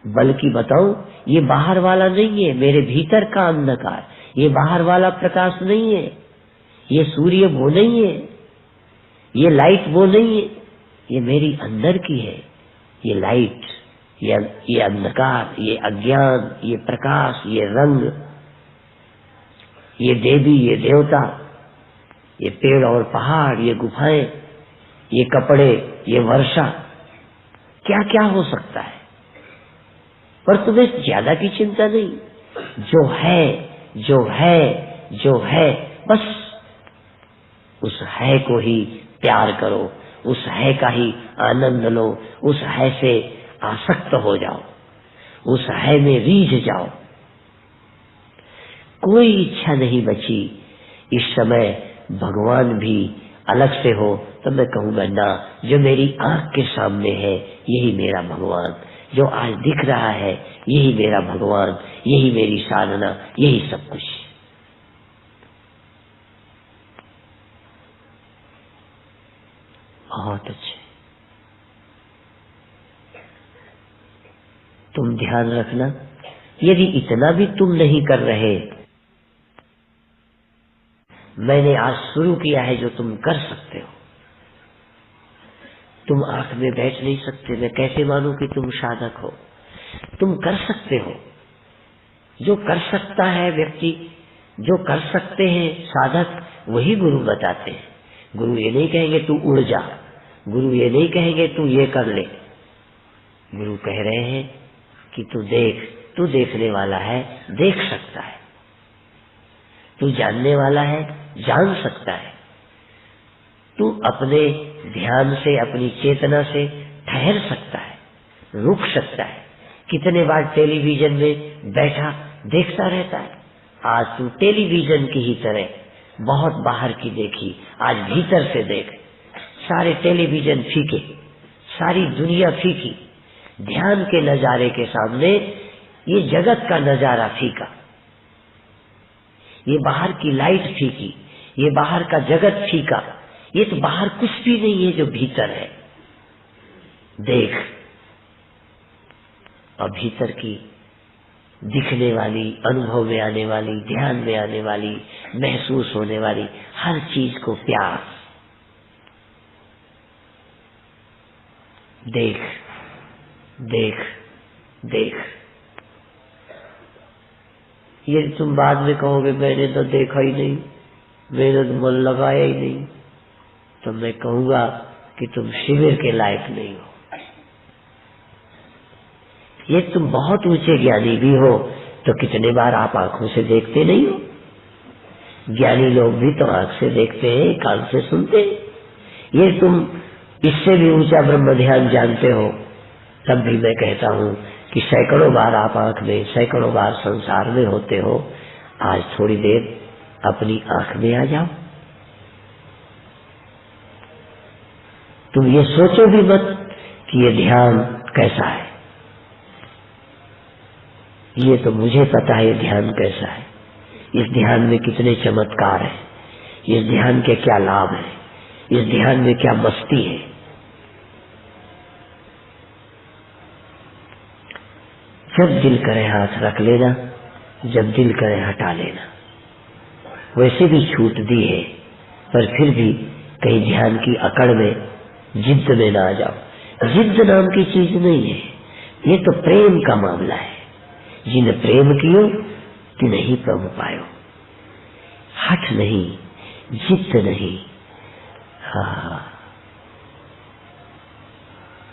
बल्कि बताऊं ये बाहर वाला नहीं है, मेरे भीतर का अंधकार। ये बाहर वाला प्रकाश नहीं है, ये सूर्य वो नहीं है, ये लाइट वो नहीं है, ये मेरी अंदर की है। ये लाइट, ये अंधकार, ये अज्ञान, ये प्रकाश, ये रंग, ये देवी, ये देवता, ये पेड़ और पहाड़, ये गुफाएं, ये कपड़े, ये वर्षा, क्या क्या हो सकता है। पर तुम्हें ज्यादा की चिंता नहीं। जो है, जो है, जो है, बस उस है को ही प्यार करो, उस है का ही आनंद लो, उस है से आसक्त हो जाओ, उस है में रीझ जाओ। कोई इच्छा नहीं बची। इस समय भगवान भी अलग से हो तो मैं कहूंगा ना, जो मेरी आंख के सामने है यही मेरा भगवान, जो आज दिख रहा है यही मेरा भगवान, यही मेरी साधना, यही सब कुछ। बहुत अच्छे। तुम ध्यान रखना, यदि इतना भी तुम नहीं कर रहे, मैंने आज शुरू किया है जो तुम कर सकते हो। तुम आंख में बैठ नहीं सकते, मैं कैसे मानूं कि तुम साधक हो। तुम कर सकते हो। जो कर सकता है व्यक्ति, जो कर सकते हैं साधक, वही गुरु बताते हैं। गुरु ये नहीं कहेंगे तू उड़ जा, गुरु ये नहीं कहेंगे तू ये कर ले। गुरु कह रहे हैं कि तू देख, तू देखने वाला है, देख सकता है। तू जानने वाला है, जान सकता है। तू अपने ध्यान से, अपनी चेतना से ठहर सकता है, रुक सकता है। कितने बार टेलीविजन में बैठा देखता रहता है। आज तू टेलीविजन की ही तरह बहुत बाहर की देखी, आज भीतर से देख। सारे टेलीविजन फीके, सारी दुनिया फीकी, ध्यान के नजारे के सामने ये जगत का नजारा फीका, ये बाहर की लाइट फीकी, ये बाहर का जगत फीका। ये तो बाहर कुछ भी नहीं है जो भीतर है। देख, और भीतर की दिखने वाली, अनुभव में आने वाली, ध्यान में आने वाली, महसूस होने वाली हर चीज को प्यास। देख देख देख। ये तुम बाद में कहोगे मैंने तो देखा ही नहीं, मैंने तो मन लगाया ही नहीं, तो मैं कहूंगा कि तुम शिविर के लायक नहीं हो। ये तुम बहुत ऊंचे ज्ञानी भी हो तो कितने बार आप आंखों से देखते नहीं हो। ज्ञानी लोग भी तो आंख से देखते हैं, कान से सुनते हैं। ये तुम इससे भी ऊंचा ब्रह्म ध्यान जानते हो, तब भी मैं कहता हूं कि सैकड़ों बार आप आंख में, सैकड़ों बार संसार में होते हो। आज थोड़ी देर अपनी आंख में आ जाओ। तुम ये सोचो भी मत कि ये ध्यान कैसा है। ये तो मुझे पता है ये ध्यान कैसा है। इस ध्यान में कितने चमत्कार हैं, इस ध्यान के क्या लाभ हैं, इस ध्यान में क्या मस्ती है। जब दिल करे हाथ रख लेना, जब दिल करे हटा लेना। वैसे भी छूट दी है, पर फिर भी कहीं ध्यान की अकड़ में, जिद में ना आ जाओ। जिद नाम की चीज नहीं है, ये तो प्रेम का मामला है। जिन प्रेम कियो कि नहीं प्रभु पायो। हठ नहीं, जिद नहीं, हाँ,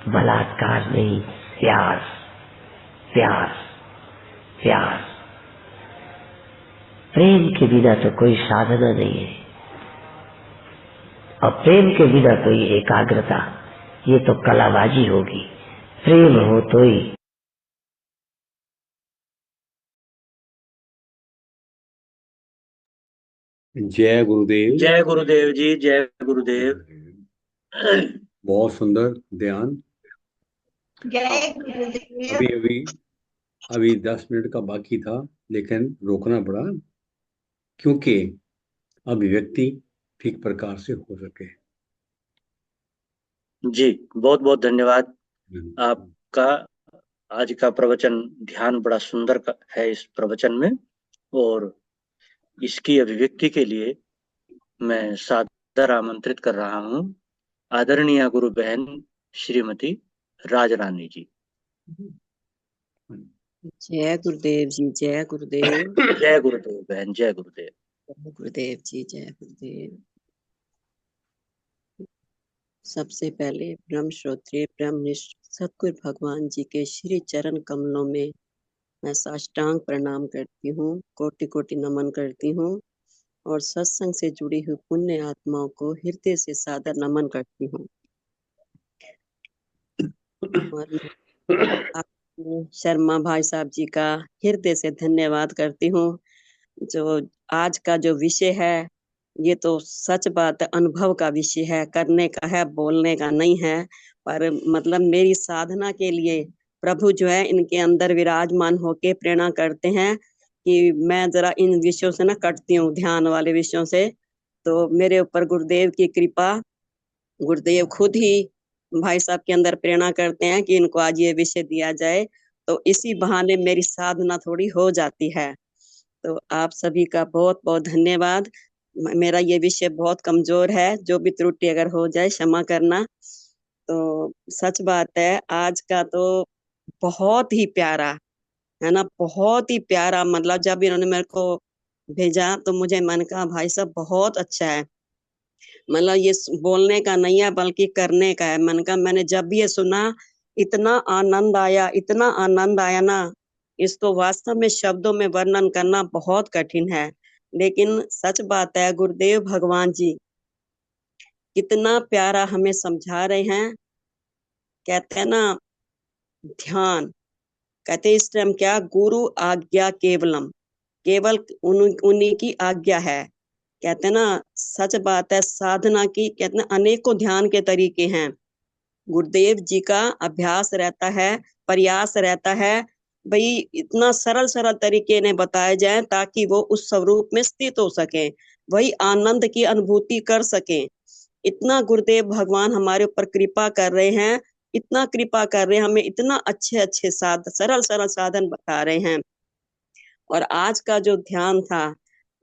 बलात्कार नहीं, प्यार प्यार प्यार। प्रेम के बिना तो कोई साधना नहीं है, और प्रेम के बिना कोई एकाग्रता, ये तो कलाबाजी होगी। प्रेम हो तो ही। जय गुरुदेव। जय गुरुदेव जी, जय गुरुदेव। बहुत सुंदर ध्यान। जय गुरुदेव। अभी 10 मिनट का बाकी था, लेकिन रोकना पड़ा क्योंकि अभिव्यक्ति ठीक प्रकार से हो सके। जी, बहुत बहुत धन्यवाद आपका। आज का प्रवचन ध्यान बड़ा सुंदर है इस प्रवचन में, और इसकी अभिव्यक्ति के लिए मैं सादर आमंत्रित कर रहा हूं आदरणीय गुरु बहन श्रीमती राजरानी जी। जय गुरुदेव जी, जय गुरुदेव। जय गुरुदेव बहन, जय गुरुदेव। गुरुदेव जी, जय गुरुदेव। सबसे पहले ब्रह्म श्रोत्रिय ब्रह्मनिष्ठ सतगुरु भगवान जी के श्री चरण कमलों में मैं साष्टांग प्रणाम करती हूँ, कोटि कोटि नमन करती हूँ, और सत्संग से जुड़ी हुई पुण्य आत्माओं को हृदय से सादर नमन करती हूँ। और शर्मा भाई साहब जी का हृदय से धन्यवाद करती हूँ। जो आज का जो विषय है, ये तो सच बात है, अनुभव का विषय है, करने का है, बोलने का नहीं है। पर मतलब मेरी साधना के लिए प्रभु जो है इनके अंदर विराजमान होके प्रेरणा करते हैं कि मैं जरा इन विषयों से ना कटती हूँ, ध्यान वाले विषयों से। तो मेरे ऊपर गुरुदेव की कृपा, गुरुदेव खुद ही भाई साहब के अंदर प्रेरणा करते हैं कि इनको आज ये विषय दिया जाए, तो इसी बहाने मेरी साधना थोड़ी हो जाती है। तो आप सभी का बहुत बहुत धन्यवाद। मेरा ये विषय बहुत कमजोर है, जो भी त्रुटि अगर हो जाए क्षमा करना। तो सच बात है, आज का तो बहुत ही प्यारा है ना, बहुत ही प्यारा। मतलब जब इन्होंने मेरे को भेजा तो मुझे मन कहा भाई साहब बहुत अच्छा है। मतलब ये बोलने का नहीं है बल्कि करने का है। मन का मैंने जब ये सुना इतना आनंद आया, इतना आनंद आया ना, इसको वास्तव में शब्दों में वर्णन करना बहुत कठिन है। लेकिन सच बात है, गुरुदेव भगवान जी कितना प्यारा हमें समझा रहे हैं। कहते हैं ना ध्यान, कहते हैं इस टाइम क्या, गुरु आज्ञा केवलम, केवल उन्हीं की आज्ञा है। कहते हैं ना सच बात है, साधना की कहते हैं अनेकों ध्यान के तरीके हैं। गुरुदेव जी का अभ्यास रहता है, प्रयास रहता है भाई इतना सरल सरल तरीके ने बताए जाए ताकि वो उस स्वरूप में स्थित हो सके, वही आनंद की अनुभूति कर सके। इतना गुरुदेव भगवान हमारे ऊपर कृपा कर रहे हैं, इतना कृपा कर रहे हैं, हमें इतना अच्छे अच्छे सरल सरल साधन बता रहे हैं। और आज का जो ध्यान था,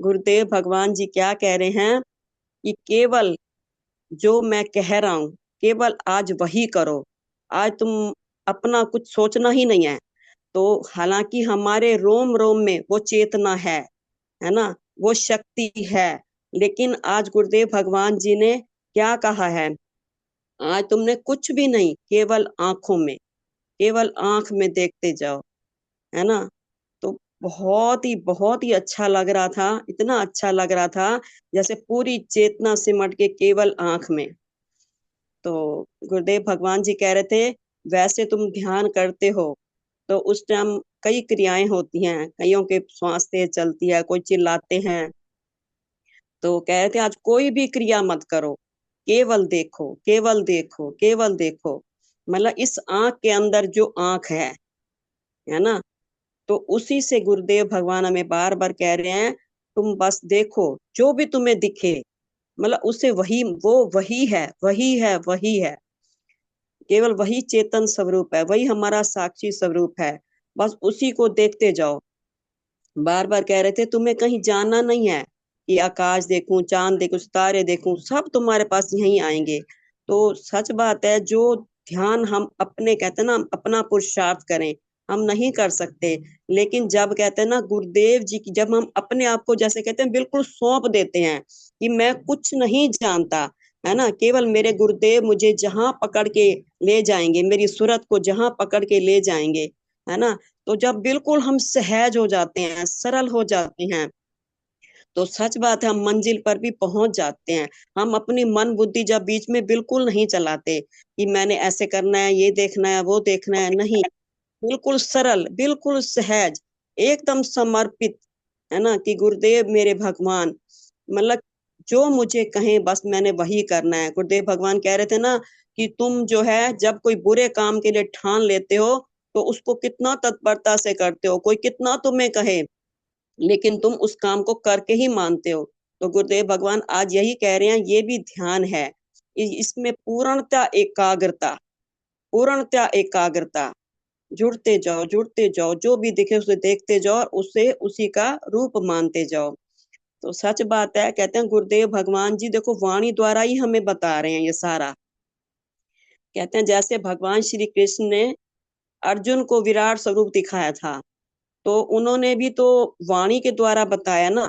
गुरुदेव भगवान जी क्या कह रहे हैं कि केवल जो मैं कह रहा हूँ केवल आज वही करो, आज तुम अपना कुछ सोचना ही नहीं है। तो हालांकि हमारे रोम रोम में वो चेतना है ना, वो शक्ति है, लेकिन आज गुरुदेव भगवान जी ने क्या कहा है, आज तुमने कुछ भी नहीं, केवल आंखों में, केवल आंख में देखते जाओ, है ना। तो बहुत ही अच्छा लग रहा था, इतना अच्छा लग रहा था जैसे पूरी चेतना सिमट के केवल आंख में। तो गुरुदेव भगवान जी कह रहे थे वैसे तुम ध्यान करते हो तो उस टाइम कई क्रियाएं होती हैं, कईयों के श्वास तेज चलती है, कोई चिल्लाते हैं। तो कह रहे थे आज कोई भी क्रिया मत करो, केवल देखो केवल देखो केवल देखो। मतलब इस आंख के अंदर जो आंख है ना, तो उसी से गुरुदेव भगवान हमें बार बार कह रहे हैं तुम बस देखो, जो भी तुम्हें दिखे, मतलब उसे वही, वो वही है वही है वही है, केवल वही चेतन स्वरूप है, वही हमारा साक्षी स्वरूप है, बस उसी को देखते जाओ। बार बार कह रहे थे तुम्हें कहीं जाना नहीं है कि आकाश देखूं, चांद देखूं, सितारे देखूं, सब तुम्हारे पास यहीं आएंगे। तो सच बात है, जो ध्यान हम अपने कहते हैं ना अपना पुरुषार्थ करें, हम नहीं कर सकते। लेकिन जब कहते हैं ना गुरुदेव जी की, जब हम अपने आप को जैसे कहते हैं बिल्कुल सौंप देते हैं कि मैं कुछ नहीं जानता, है ना, केवल मेरे गुरुदेव मुझे जहां पकड़ के ले जाएंगे, मेरी सूरत को जहां पकड़ के ले जाएंगे, है ना, तो जब बिल्कुल हम सहज हो जाते हैं, सरल हो जाते हैं, तो सच बात है हम मंजिल पर भी पहुंच जाते हैं। हम अपनी मन बुद्धि जब बीच में बिल्कुल नहीं चलाते कि मैंने ऐसे करना है, ये देखना है, वो देखना है, नहीं, बिल्कुल सरल, बिल्कुल सहज, एकदम समर्पित, है ना, कि गुरुदेव मेरे भगवान, मतलब जो मुझे कहें बस मैंने वही करना है। गुरुदेव भगवान कह रहे थे ना कि तुम जो है जब कोई बुरे काम के लिए ठान लेते हो तो उसको कितना तत्परता से करते हो, कोई कितना तुम्हें कहे लेकिन तुम उस काम को करके ही मानते हो। तो गुरुदेव भगवान आज यही कह रहे हैं, ये भी ध्यान है, इसमें पूर्णता एकाग्रता, पूर्णता एकाग्रता, जुड़ते जाओ, जो भी दिखे उसे देखते जाओ और उसे उसी का रूप मानते जाओ। तो सच बात है, कहते हैं गुरुदेव भगवान जी देखो वाणी द्वारा ही हमें बता रहे हैं ये सारा। कहते हैं जैसे भगवान श्री कृष्ण ने अर्जुन को विराट स्वरूप दिखाया था, तो उन्होंने भी तो वाणी के द्वारा बताया ना,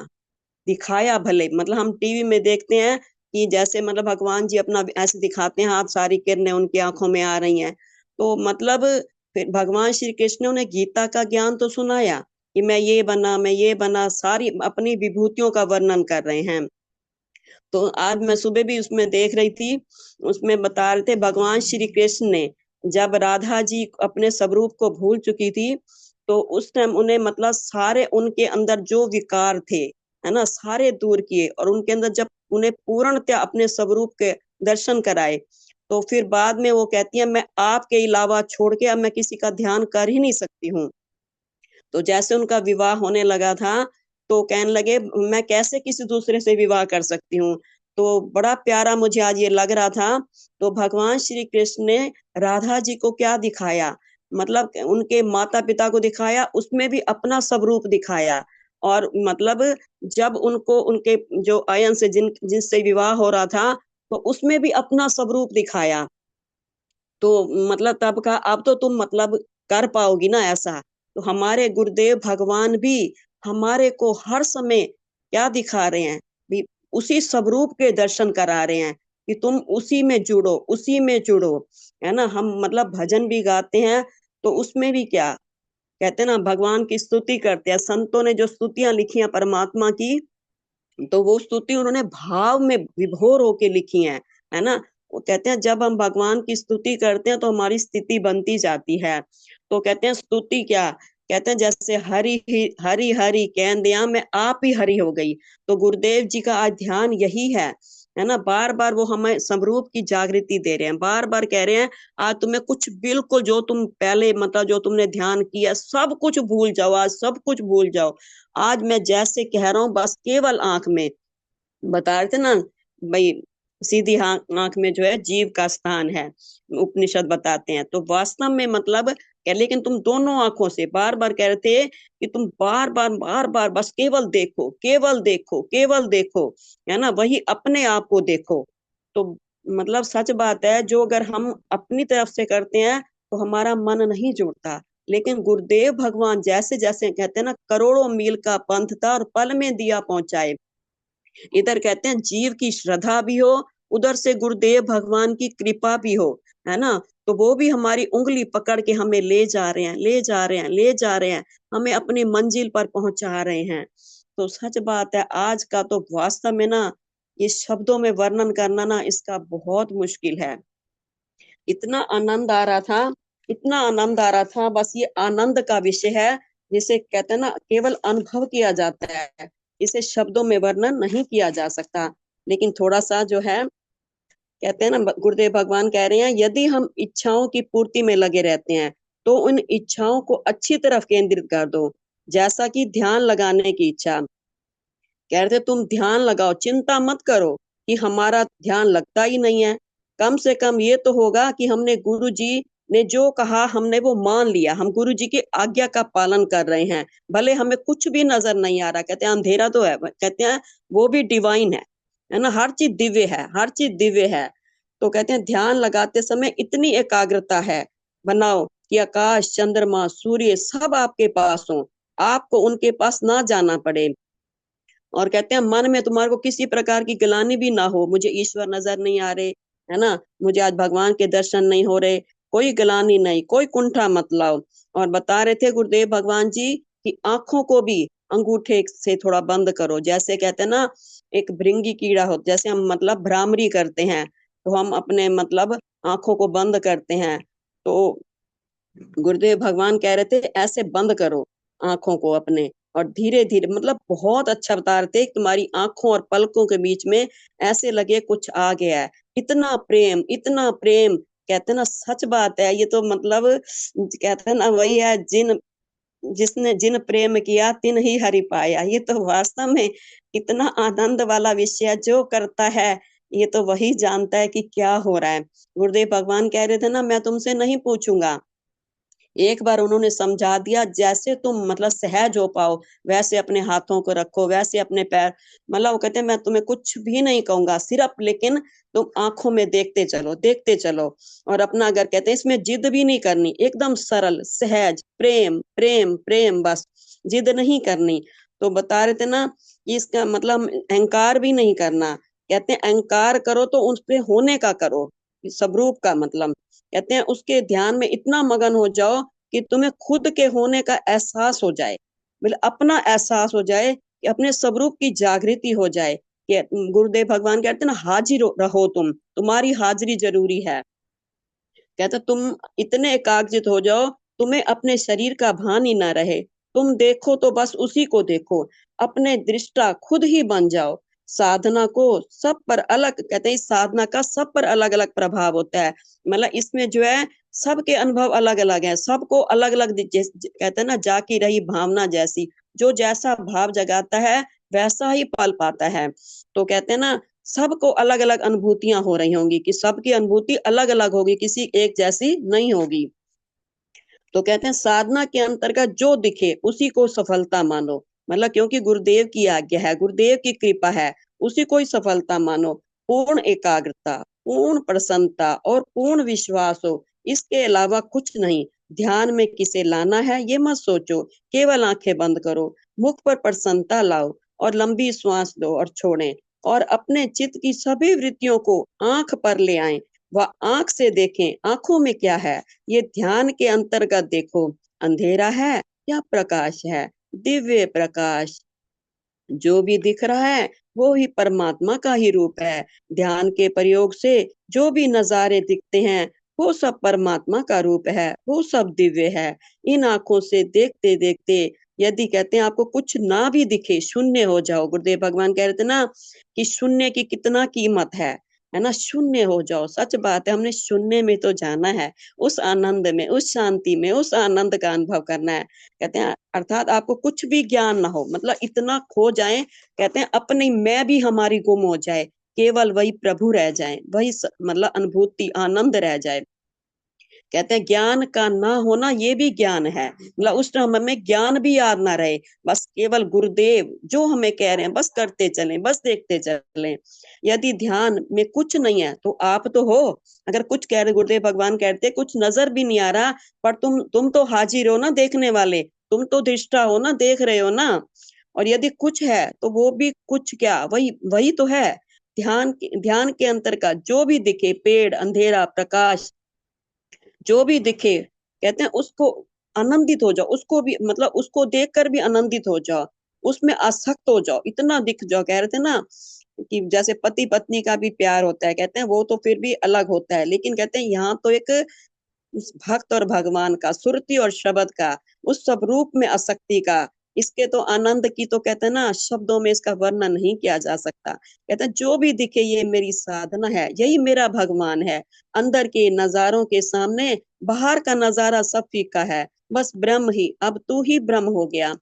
दिखाया भले, मतलब हम टीवी में देखते हैं कि जैसे मतलब भगवान जी अपना ऐसे दिखाते हैं, हाथ सारी किरणें उनकी आंखों में आ रही हैं, तो मतलब फिर भगवान श्री कृष्ण ने उन्हें गीता का ज्ञान तो सुनाया कि मैं ये बना, मैं ये बना, सारी अपनी विभूतियों का वर्णन कर रहे हैं। तो आज मैं सुबह भी उसमें देख रही थी, उसमें बता रहे थे भगवान श्री कृष्ण ने जब राधा जी अपने स्वरूप को भूल चुकी थी, तो उस टाइम उन्हें मतलब सारे उनके अंदर जो विकार थे, है ना, सारे दूर किए, और उनके अंदर जब उन्हें पूर्णतः अपने स्वरूप के दर्शन कराए, तो फिर बाद में वो कहती है मैं आपके अलावा छोड़ के अब मैं किसी का ध्यान कर ही नहीं सकती हूँ। तो जैसे उनका विवाह होने लगा था तो कहने लगे मैं कैसे किसी दूसरे से विवाह कर सकती हूँ। तो बड़ा प्यारा मुझे आज ये लग रहा था। तो भगवान श्री कृष्ण ने राधा जी को क्या दिखाया, मतलब उनके माता पिता को दिखाया, उसमें भी अपना स्वरूप दिखाया, और मतलब जब उनको उनके जो अयन से जिनसे विवाह हो रहा था तो उसमें भी अपना स्वरूप दिखाया। तो मतलब तब का अब तो तुम मतलब कर पाओगी ना ऐसा। तो हमारे गुरुदेव भगवान भी हमारे को हर समय क्या दिखा रहे हैं भी, उसी स्वरूप के दर्शन करा रहे हैं कि तुम उसी में जुड़ो, उसी में जुड़ो, है ना। हम मतलब भजन भी गाते हैं तो उसमें भी क्या कहते हैं ना, भगवान की स्तुति करते हैं। संतों ने जो स्तुतियां लिखी हैं परमात्मा की, तो वो स्तुति उन्होंने भाव में विभोर होके लिखी हैं, है ना। वो कहते हैं जब हम भगवान की स्तुति करते हैं तो हमारी स्थिति बनती जाती है। तो कहते हैं स्तुति क्या, कहते हैं जैसे हरि हरि कह दिया मैं आप ही हरि हो गई। तो गुरुदेव जी का आज ध्यान यही है ना। बार बार वो हमें स्वरूप की जागृति दे रहे हैं, बार बार कह रहे हैं आज तुम्हें कुछ बिल्कुल जो तुम पहले मतलब जो तुमने ध्यान किया सब कुछ भूल जाओ, आज सब कुछ भूल जाओ। आज मैं जैसे कह रहा हूँ बस केवल आंख में, बता रहे थे ना भाई, सीधी आंख में जो है जीव का स्थान है, उपनिषद बताते हैं। तो वास्तव में मतलब लेकिन तुम दोनों आंखों से बार बार कह रहे थे कि तुम बार बार बस केवल देखो, केवल देखो, केवल देखो, है ना, वही अपने आप को देखो। तो मतलब सच बात है, जो अगर हम अपनी तरफ से करते हैं तो हमारा मन नहीं जुड़ता। लेकिन गुरुदेव भगवान जैसे जैसे कहते हैं ना, करोड़ों मील का पंथ था और पल में दिया पहुंचाए। इधर कहते हैं जीव की श्रद्धा भी हो, उधर से गुरुदेव भगवान की कृपा भी हो, है ना। तो वो भी हमारी उंगली पकड़ के हमें ले जा रहे हैं, ले जा रहे हैं, ले जा रहे हैं, हमें अपनी मंजिल पर पहुंचा रहे हैं। तो सच बात है, आज का तो वास्तव में ना ये शब्दों में वर्णन करना ना इसका बहुत मुश्किल है। इतना आनंद आ रहा था, इतना आनंद आ रहा था, बस ये आनंद का विषय है जिसे कहते हैं ना केवल अनुभव किया जाता है, इसे शब्दों में वर्णन नहीं किया जा सकता। लेकिन थोड़ा सा जो है कहते हैं ना, गुरुदेव भगवान कह रहे हैं यदि हम इच्छाओं की पूर्ति में लगे रहते हैं तो उन इच्छाओं को अच्छी तरफ केंद्रित कर दो। जैसा कि ध्यान लगाने की इच्छा, कह रहे थे तुम ध्यान लगाओ, चिंता मत करो कि हमारा ध्यान लगता ही नहीं है। कम से कम ये तो होगा कि हमने गुरु जी ने जो कहा हमने वो मान लिया, हम गुरु जी की आज्ञा का पालन कर रहे हैं। भले हमें कुछ भी नजर नहीं आ रहा, कहते हैं अंधेरा तो है, कहते हैं वो भी डिवाइन है ना, हर चीज दिव्य है, हर चीज दिव्य है। तो कहते हैं ध्यान लगाते समय इतनी एकाग्रता है बनाओ कि आकाश, चंद्रमा, सूर्य सब आपके पास हो, आपको उनके पास ना जाना पड़े। और कहते हैं मन में तुम्हारे को किसी प्रकार की गिलानी भी ना हो, मुझे ईश्वर नजर नहीं आ रहे, है ना, मुझे आज भगवान के दर्शन नहीं हो रहे, कोई गिलानी नहीं, कोई कुंठा मत लाओ। और बता रहे थे गुरुदेव भगवान जी कि आंखों को भी अंगूठे से थोड़ा बंद करो। जैसे कहते हैं ना एक भृंगी कीड़ा हो, जैसे हम मतलब भ्रामरी करते हैं तो हम अपने मतलब आंखों को बंद करते हैं। तो गुरुदेव भगवान कह रहे थे ऐसे बंद करो आंखों को अपने, और धीरे धीरे मतलब बहुत अच्छा बता रहे थे तुम्हारी आंखों और पलकों के बीच में ऐसे लगे कुछ आ गया है। इतना प्रेम, इतना प्रेम, कहते हैं ना सच बात है ये तो मतलब कहते हैं ना वही है, जिसने जिन प्रेम किया तिन ही हरि पाया। ये तो वास्तव में इतना आनंद वाला विषय, जो करता है ये तो वही जानता है कि क्या हो रहा है। गुरुदेव भगवान कह रहे थे ना मैं तुमसे नहीं पूछूंगा, एक बार उन्होंने समझा दिया, जैसे तुम मतलब सहज हो पाओ वैसे अपने हाथों को रखो, वैसे अपने पैर, मतलब वो कहते हैं मैं तुम्हें कुछ भी नहीं कहूंगा, सिर्फ लेकिन तुम आंखों में देखते चलो, देखते चलो। और अपना अगर कहते हैं इसमें जिद भी नहीं करनी, एकदम सरल सहज प्रेम प्रेम प्रेम, बस जिद नहीं करनी। तो बता रहे थे ना कि इसका मतलब अहंकार भी नहीं करना, कहते हैं अहंकार करो तो उस पे होने का करो, स्वरूप का मतलब कहते हैं उसके ध्यान में इतना मगन हो जाओ कि तुम्हें खुद के होने का एहसास हो जाए, मतलब अपना एहसास हो जाए कि अपने स्वरूप की जागृति हो जाए। कि गुरुदेव भगवान कहते हैं ना हाजिर रहो, तुम्हारी हाजिरी जरूरी है। कहते तुम इतने एकाग्रचित हो जाओ तुम्हें अपने शरीर का भान ही ना रहे, तुम देखो तो बस उसी को देखो, अपने दृष्टा खुद ही बन जाओ। साधना को सब पर अलग, कहते हैं इस साधना का सब पर अलग अलग प्रभाव होता है, मतलब इसमें जो है सबके अनुभव अलग अलग है, सबको अलग अलग कहते हैं ना जाकी रही भावना जैसी, जो जैसा भाव जगाता है वैसा ही पल पाता है। तो कहते हैं ना सबको अलग अलग अनुभूतियां हो रही होंगी, कि सबकी अनुभूति अलग अलग होगी, किसी एक जैसी नहीं होगी। तो कहते हैं साधना के अंतर्गत जो दिखे उसी को सफलता मानो, मतलब क्योंकि गुरुदेव की आज्ञा है, गुरुदेव की कृपा है, उसी को ही सफलता मानो। पूर्ण एकाग्रता, पूर्ण प्रसन्नता और पूर्ण विश्वास हो, इसके अलावा कुछ नहीं। ध्यान में किसे लाना है ये मत सोचो, केवल आंखें बंद करो, मुख पर प्रसन्नता लाओ और लंबी श्वास लो और छोड़ें, और अपने चित्त की सभी वृत्तियों को आंख पर ले आएं। वह आंख से देखें आंखों में क्या है, ये ध्यान के अंतर्गत देखो, अंधेरा है या प्रकाश है, दिव्य प्रकाश, जो भी दिख रहा है वो ही परमात्मा का ही रूप है। ध्यान के प्रयोग से जो भी नजारे दिखते हैं वो सब परमात्मा का रूप है, वो सब दिव्य है। इन आंखों से देखते देखते यदि कहते हैं आपको कुछ ना भी दिखे, शून्य हो जाओ। गुरुदेव भगवान कह रहे थे ना कि शून्य की कितना कीमत है ना, शून्य हो जाओ। सच बात है, हमने शून्य में तो जाना है, उस आनंद में, उस शांति में, उस आनंद का अनुभव करना है। कहते हैं अर्थात आपको कुछ भी ज्ञान ना हो, मतलब इतना खो जाए, कहते हैं अपनी मैं भी हमारी गुम हो जाए, केवल वही प्रभु रह जाए, वही मतलब अनुभूति आनंद रह जाए। कहते हैं ज्ञान का ना होना ये भी ज्ञान है, मतलब उस टाइम हमें ज्ञान भी याद ना रहे, बस केवल गुरुदेव जो हमें कह रहे हैं बस करते चलें, बस देखते चलें। यदि ध्यान में कुछ नहीं है तो आप तो हो, अगर कुछ कह रहे, गुरुदेव भगवान कहते कुछ नजर भी नहीं आ रहा, पर तुम तो हाजिर हो ना देखने वाले, तुम तो दृष्टा हो ना, देख रहे हो ना। और यदि कुछ है तो वो भी कुछ क्या, वही वही तो है। ध्यान के अंतर का जो भी दिखे, पेड़, अंधेरा, प्रकाश, जो भी दिखे, कहते हैं उसको आनंदित हो जाओ, उसको भी मतलब उसको देखकर भी आनंदित हो जाओ, उसमें आसक्त हो जाओ, इतना दिख जाओ। कह रहे थे ना कि जैसे पति पत्नी का भी प्यार होता है, कहते हैं वो तो फिर भी अलग होता है, लेकिन कहते हैं यहाँ तो एक उस भक्त और भगवान का, सुरति और शब्द का, उस सब रूप में आसक्ति का, इसके तो आनंद की तो कहते हैं ना शब्दों में इसका वर्णन नहीं किया जा सकता। कहते हैं जो भी दिखे ये मेरी साधना है, यही मेरा भगवान है। अंदर के नजारों के सामने बाहर का नजारा सब फीका है, बस ब्रह्म ही, अब तू ही ब्रह्म हो गया।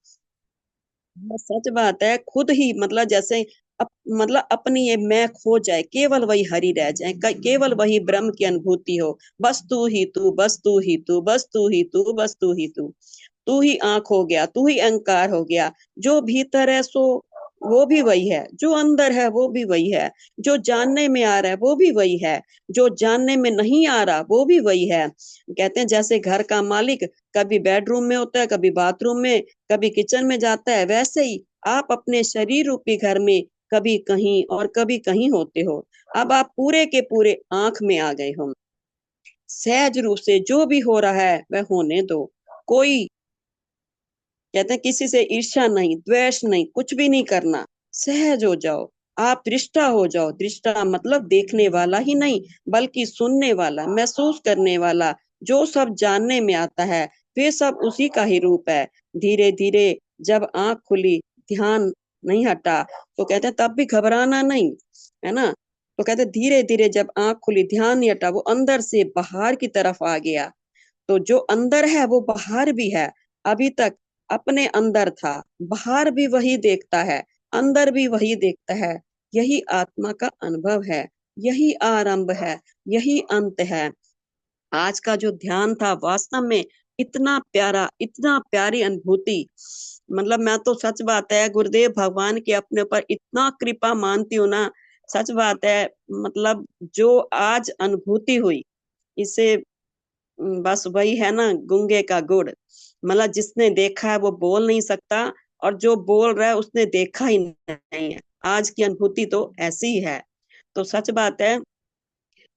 बस सच बात है, खुद ही मतलब जैसे मतलब अपनी ये मैं खो जाए, केवल वही हरि रह जाए, केवल वही ब्रह्म की अनुभूति हो। बस तू ही तू, बस तू ही तू, बस तू ही तू, बस तू ही तू ही आंख हो गया, तू ही अहंकार हो गया। जो भीतर है सो वो भी वही है, जो अंदर है वो भी वही है, जो जानने में आ रहा है वो भी वही है, जो जानने में नहीं आ रहा वो भी वही है। कहते हैं जैसे घर का मालिक कभी बेडरूम में होता है, कभी बाथरूम में, कभी किचन में जाता है, वैसे ही आप अपने शरीर रूपी घर में कभी कहीं और कभी कहीं होते हो। अब आप पूरे के पूरे आंख में आ गए हो। सहज रूप से जो भी हो रहा है वह होने दो। कोई कहते हैं किसी से ईर्ष्या नहीं, द्वेष नहीं, कुछ भी नहीं करना, सहज हो जाओ। आप दृष्टा हो जाओ। दृष्टा मतलब देखने वाला ही नहीं, बल्कि सुनने वाला, महसूस करने वाला, जो सब जानने में आता है वे सब उसी का ही रूप है। धीरे धीरे जब आंख खुली, ध्यान नहीं हटा, तो कहते हैं तब भी घबराना नहीं, है ना। तो कहते हैं धीरे धीरे जब आंख खुली, ध्यान नहीं हटा, वो अंदर से बाहर की तरफ आ गया। तो जो अंदर है वो बाहर भी है। अभी तक अपने अंदर था, बाहर भी वही देखता है, अंदर भी वही देखता है। यही आत्मा का अनुभव है, यही आरंभ है, यही अंत है। आज का जो ध्यान था वास्तव में इतना प्यारा, इतना प्यारी अनुभूति। मतलब मैं तो सच बात है गुरुदेव भगवान की अपने ऊपर इतना कृपा मानती हूँ ना, सच बात है। मतलब जो आज अनुभूति हुई, इसे बस वही है ना गूंगे का गुड़, मतलब जिसने देखा है वो बोल नहीं सकता, और जो बोल रहा है उसने देखा ही नहीं है। आज की अनुभूति तो ऐसी ही है। तो सच बात है,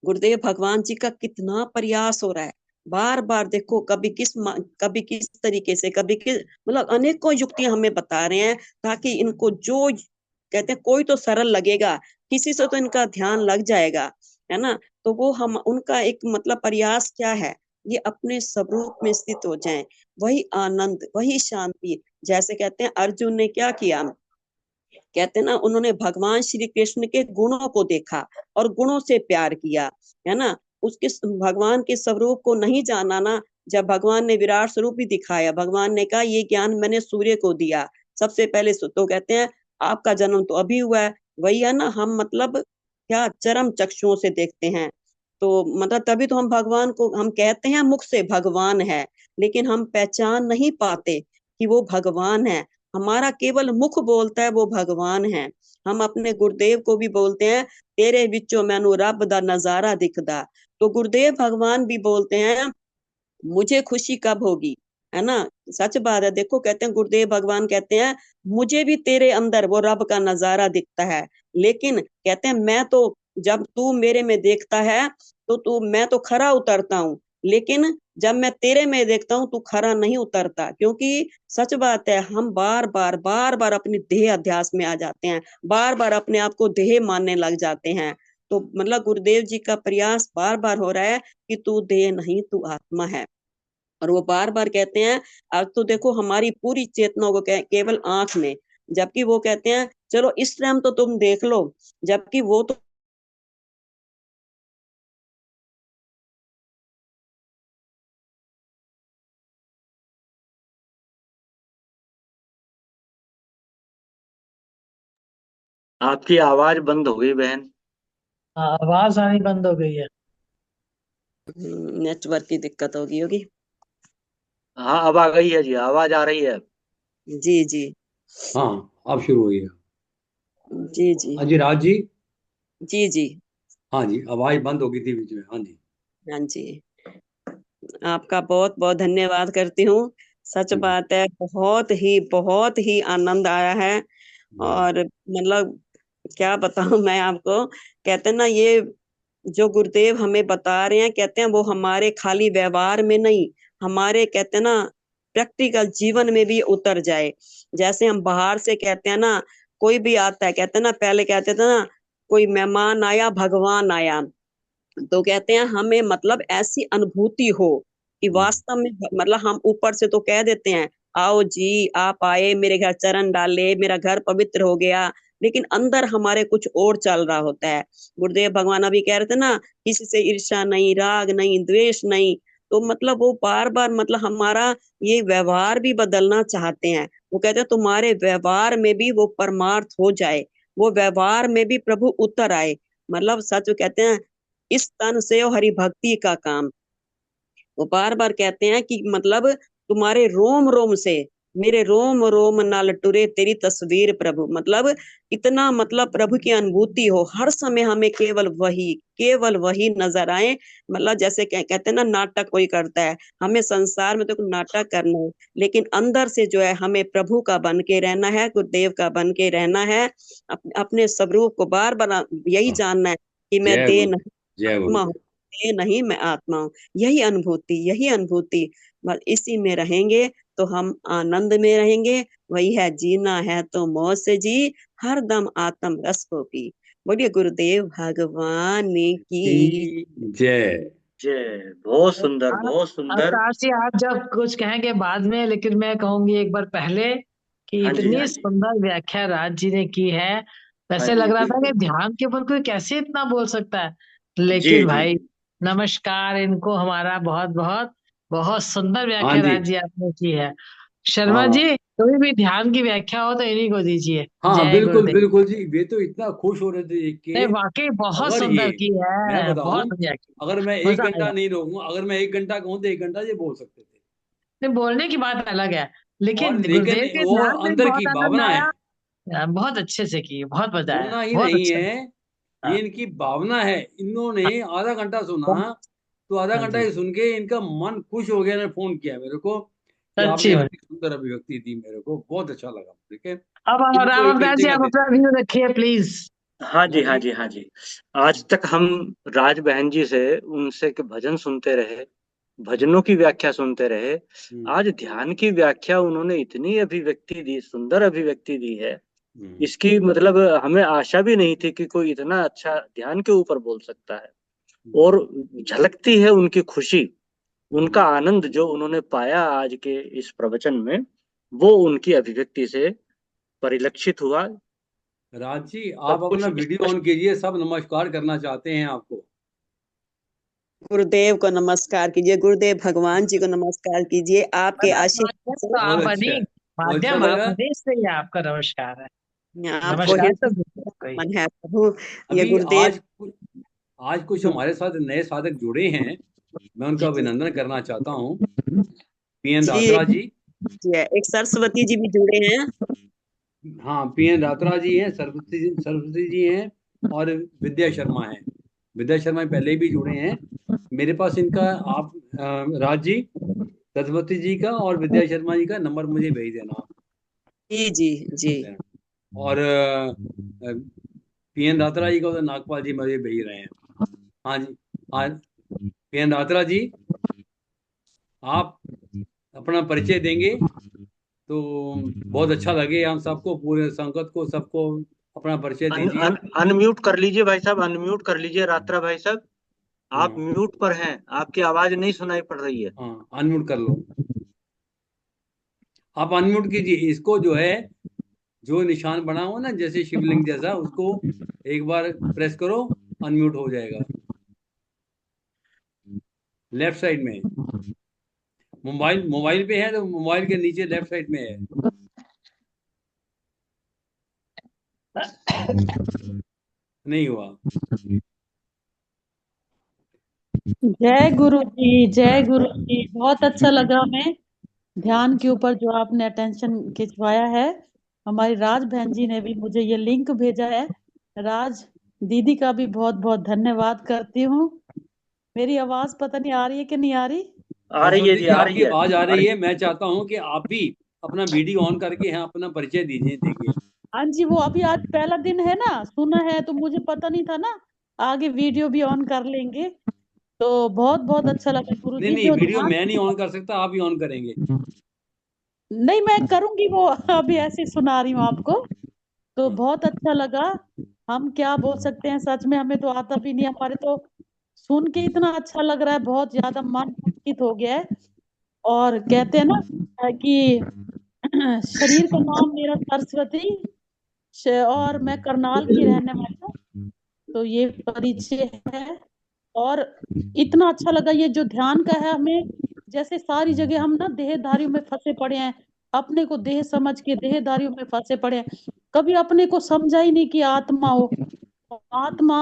गुरुदेव भगवान जी का कितना प्रयास हो रहा है। बार बार देखो, कभी किस तरीके से, कभी किस मतलब अनेकों युक्तियां हमें बता रहे हैं, ताकि इनको जो कहते हैं कोई तो सरल लगेगा, किसी से तो इनका ध्यान लग जाएगा, है ना। तो वो हम उनका एक मतलब प्रयास क्या है, ये अपने स्वरूप में स्थित हो जाएं, वही आनंद, वही शांति। जैसे कहते हैं अर्जुन ने क्या किया, कहते हैं ना उन्होंने भगवान श्री कृष्ण के गुणों को देखा और गुणों से प्यार किया, है ना। उसके भगवान के स्वरूप को नहीं जाना ना, जब भगवान ने विराट स्वरूप ही दिखाया, भगवान ने कहा ये ज्ञान मैंने सूर्य को दिया सबसे पहले। तो कहते हैं आपका जन्म तो अभी हुआ है, वही है ना, हम मतलब क्या चरम चक्षुओं से देखते हैं। तो मतलब तभी तो हम भगवान को, हम कहते हैं मुख से भगवान है, लेकिन हम पहचान नहीं पाते कि वो भगवान है। हमारा केवल मुख बोलता है वो भगवान है। हम अपने गुरुदेव को भी बोलते हैं तेरे विचों मैनू रब दा नजारा दिखदा। तो गुरुदेव भगवान भी बोलते हैं मुझे खुशी कब होगी, है ना। सच बात है, देखो कहते हैं गुरुदेव भगवान कहते हैं मुझे भी तेरे अंदर वो रब का नजारा दिखता है, लेकिन कहते हैं मैं तो, जब तू मेरे में देखता है तो मैं तो खरा उतरता हूँ, लेकिन जब मैं तेरे में देखता हूँ तू खरा नहीं उतरता, क्योंकि सच बात है, हम बार बार अपनी देह अध्यास में आ जाते हैं, बार बार अपने आप को देह मानने लग जाते हैं। तो मतलब गुरुदेव जी का प्रयास बार बार हो रहा है कि तू देह नहीं, तू आत्मा है। और वो बार बार कहते हैं, अब तो देखो हमारी पूरी चेतना को केवल आंख में, जबकि वो कहते हैं चलो इस टाइम तो तुम देख लो, जबकि वो तो आपकी आवाज बंद हो गई बहन। हाँ, आवाज आनी बंद हो गई है। नेटवर्क की दिक्कत होगी। हाँ अब आ गई है जी, आवाज आ रही है। जी जी हाँ, अब शुरू हुई है। जी जी हाँ जी, राज जी। जी जी। हाँ जी, आवाज बंद हो गई थी बीच में। हाँ जी। हाँ जी, आपका बहुत बहुत धन्यवाद करती हूँ। सच हम्म, बात है, बहुत ही आनंद आया है। हम्म, और मतलब क्या बताऊं मैं आपको, कहते हैं ना, ये जो गुरुदेव हमें बता रहे हैं, कहते हैं वो हमारे खाली व्यवहार में नहीं, हमारे कहते हैं ना प्रैक्टिकल जीवन में भी उतर जाए। जैसे हम बाहर से कहते हैं ना, कोई भी आता है, कहते हैं ना, पहले कहते थे ना, कोई मेहमान आया भगवान आया। तो कहते हैं हमें मतलब ऐसी अनुभूति हो कि हम्म, वास्तव में मतलब हम ऊपर से तो कह देते हैं, आओ जी आप आए, मेरे घर चरण डाले, मेरा घर पवित्र हो गया, लेकिन अंदर हमारे कुछ और चल रहा होता है। गुरुदेव भगवान अभी कह रहे थे ना, किसी से ईर्ष्या नहीं, राग नहीं, द्वेष नहीं। तो मतलब वो बार बार मतलब हमारा ये व्यवहार भी बदलना चाहते हैं। वो कहते हैं तुम्हारे व्यवहार में भी वो परमार्थ हो जाए, वो व्यवहार में भी प्रभु उतर आए। मतलब सच कहते हैं, इस तन से और हरि भक्ति का काम। वो बार बार कहते हैं कि मतलब तुम्हारे रोम रोम से, मेरे रोम रोम नाल टुरे तेरी तस्वीर प्रभु। मतलब इतना मतलब प्रभु की अनुभूति हो, हर समय हमें केवल वही नजर आए। मतलब जैसे कहते हैं ना, नाटक कोई करता है, हमें संसार में तो नाटक करना है, लेकिन अंदर से जो है हमें प्रभु का बन के रहना है, गुरुदेव का बन के रहना है। अपने स्वरूप को बार बार यही हाँ, जानना है कि मैं जय देह गुरु, नहीं, जय आत्मा हूँ। गुरुदेव। ये नहीं, मैं आत्मा हूँ। यही अनुभूति बस इसी में रहेंगे तो हम आनंद में रहेंगे। वही है, जीना है तो मौज से जी, हर दम आत्म रस को पी। बोलिए गुरुदेव भगवान की। की जय। जय। बहुत सुंदर, आप बहुत सुंदर। अवतार जी, आप जब कुछ कहेंगे बाद में, लेकिन मैं कहूंगी एक बार पहले कि हाँ जी, इतनी हाँ जी, सुंदर व्याख्या राज जी ने की है। हाँ वैसे जी, लग रहा था कि बिल्कुल। ध्यान के ऊपर कोई कैसे इतना बोल सकता है, जी लेकिन जी भाई जी। नमस्कार, इनको हमारा बहुत बहुत बहुत सुंदर हाँ व्याख्या जी। राज जी आपने की है। शर्मा हाँ जी, कोई भी ध्यान की व्याख्या हो तो इन्हीं को दीजिए। हाँ, जय बिल्कुल गुरुदेव। बिल्कुल जी, वे तो इतना खुश हो रहे थे देख नहीं, के। वाकई बहुत अगर ये, सुंदर की मैं है, बहुत बताऊं, बढ़िया की। अगर मैं एक मजा घंटा आया। नहीं रहूंगा, अगर मैं एक घंटा कहूँ तो एक घंटा ये बोल सकते थे। नहीं, बोलने की बात अलग है, और लेकिन लेकिन गुरुदेव के वो ध्यान में अंदर बहुत की आनंद भावना है। आया। बहुत अच्छे से की, बहुत मजा आया, सुनना ही बहुत नहीं अच्छा। है, हाँ ये इनकी भावना है। इन्होंने हाँ आधा घंटा सुना, बहुत- तो आधा हाँ घंटा जी, ही सुन के इनका मन खुश हो गया। ने फोन किया मेरे को कि आपने सच्ची में। बड़ी सुंदर अभिव्यक्ति दी, मेरे को बहुत अच्छा लगा। ठीक है, अब इनको राम एक अवतार घंटे जी, का आप दे अपना दीजिए। व्यू रखिए प्लीज। हाँ हाँ जी, हाँ जी। जी, हाँ जी। आज तक हम राज बहन जी से, उनसे के भजन सुनते रहे, भजनों की व्याख्या सुनते रहे। हम्म, आज ध्यान की व्याख्या उन्होंने इतनी अभिव्यक्ति दी, सुंदर अभिव्यक्ति दी है। हम्म, इसकी मतलब हमें आशा भी नहीं थी कि कोई इतना अच्छा ध्यान के ऊपर बोल सकता है। हम्म, और झलकती है उनकी खुशी, हम्म। उनका आनंद जो उन्होंने पाया आज के इस प्रवचन में, वो उनकी अभिव्यक्ति से परिलक्षित हुआ। राज जी, आप सब अपना कुछ वीडियो स्पष्ट। ऑन कीजिए, सब नमस्कार करना चाहते हैं आपको। गुरुदेव को नमस्कार कीजिए, गुरुदेव भगवान जी को नमस्कार कीजिए, आपके बस माध्यम आशीर्वाद तो से आप बहुत अच्छा बनी, है, बहुत अच्छा माध्यम आप लगा। बने, इसलिए आपका नमस्कार है। आपको नमस्कार तो हृदय दूसरा कोई। मन है प्रभु। ये अभी गुरुदेव। आज कुछ हमारे साथ नए साधक जुड़े हैं, मैं उनका जी अभिनंदन करना चाहता हूँ। पीएन जी रात्रा जी। जी, एक सरस्वती जी भी जुड़े हैं। हाँ, पीएन रात्रा जी हैं, सरस्वती जी हैं, और विद्या शर्मा हैं। विद्या शर्मा पहले भी जुड़े हैं मेरे पास। इनका आप राज जी, सरस्वती जी का और विद्या शर्मा जी का नंबर मुझे भेज देना। जी जी जी और पीएन रात्रा जी का तो नागपाल जी मुझे भेज रहे हैं। हाँ जी। हाँ, पीएन रात्रा जी, आप अपना परिचय देंगे तो बहुत अच्छा लगे हम सबको, पूरे संगत को, सबको अपना परिचय दीजिए। अनम्यूट कर लीजिए भाई साहब, अनम्यूट कर लीजिए रात्रा भाई साहब। आप हाँ म्यूट पर हैं, आपकी आवाज नहीं सुनाई पड़ रही है। हाँ, अनम्यूट कर लो। आप अनम्यूट कीजिए इसको, जो है जो निशान बना हो ना जैसे शिवलिंग जैसा, उसको एक बार प्रेस करो, अनम्यूट हो जाएगा। लेफ्ट साइड में, मोबाइल मोबाइल पे है तो मोबाइल के नीचे लेफ्ट साइड में है। नहीं हुआ। जय गुरु जी, जय गुरु जी। बहुत अच्छा लगा हमें ध्यान के ऊपर जो आपने अटेंशन खिंचवाया है। हमारी राज बहन जी ने भी मुझे ये लिंक भेजा है। राज दीदी का भी बहुत बहुत धन्यवाद करती हूँ। मेरी आवाज पता नहीं आ रही है कि नहीं आ रही। आ रही है सरस्वती जी, जी, आ आपकी रही है। आवाज आ रही है। मैं चाहता हूँ कि आप भी अपना वीडियो ऑन करके यहाँ अपना परिचय दीजिए, देखिए। हाँ जी, वो अभी आज पहला दिन है ना, सुना है तो मुझे पता नहीं था ना। आगे वीडियो भी ऑन कर लेंगे। तो बहुत बहुत अच्छा लगा गुरु नहीं जी नहीं, जो वीडियो ध्यान। मैं नहीं ऑन कर सकता, आप ही ऑन करेंगे। नहीं, मैं करूंगी वो। अभी ऐसे ही सुना रही हूँ आपको। तो हाँ। बहुत अच्छा लगा। हम क्या बोल सकते हैं, सच में हमें तो आता भी नहीं। हमारे तो सुन के इतना अच्छा लग रहा है, बहुत ज्यादा मन पुलकित हो गया है। और कहते हैं ना कि शरीर का नाम मेरा सरस्वती, और मैं करनाल की रहने वाली हूँ। तो ये परिचय है। और इतना अच्छा लगा ये जो ध्यान का है। हमें जैसे सारी जगह हम ना देहधारियों में फंसे पड़े हैं, अपने को देह समझ के देहधारियों में फंसे पड़े हैं। कभी अपने को समझा ही नहीं कि आत्मा हो। आत्मा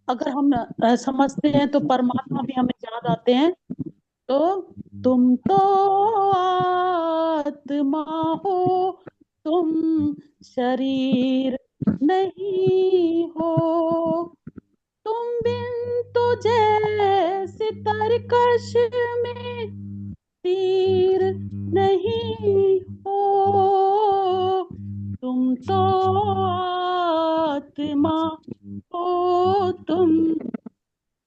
अगर हम समझते हैं तो परमात्मा भी हमें याद आते हैं। तो तुम तो आत्मा हो, तुम शरीर नहीं हो। तुम बिन तो जैसे तरकश में तीर नहीं हो। तुम तो आत्मा हो, तुम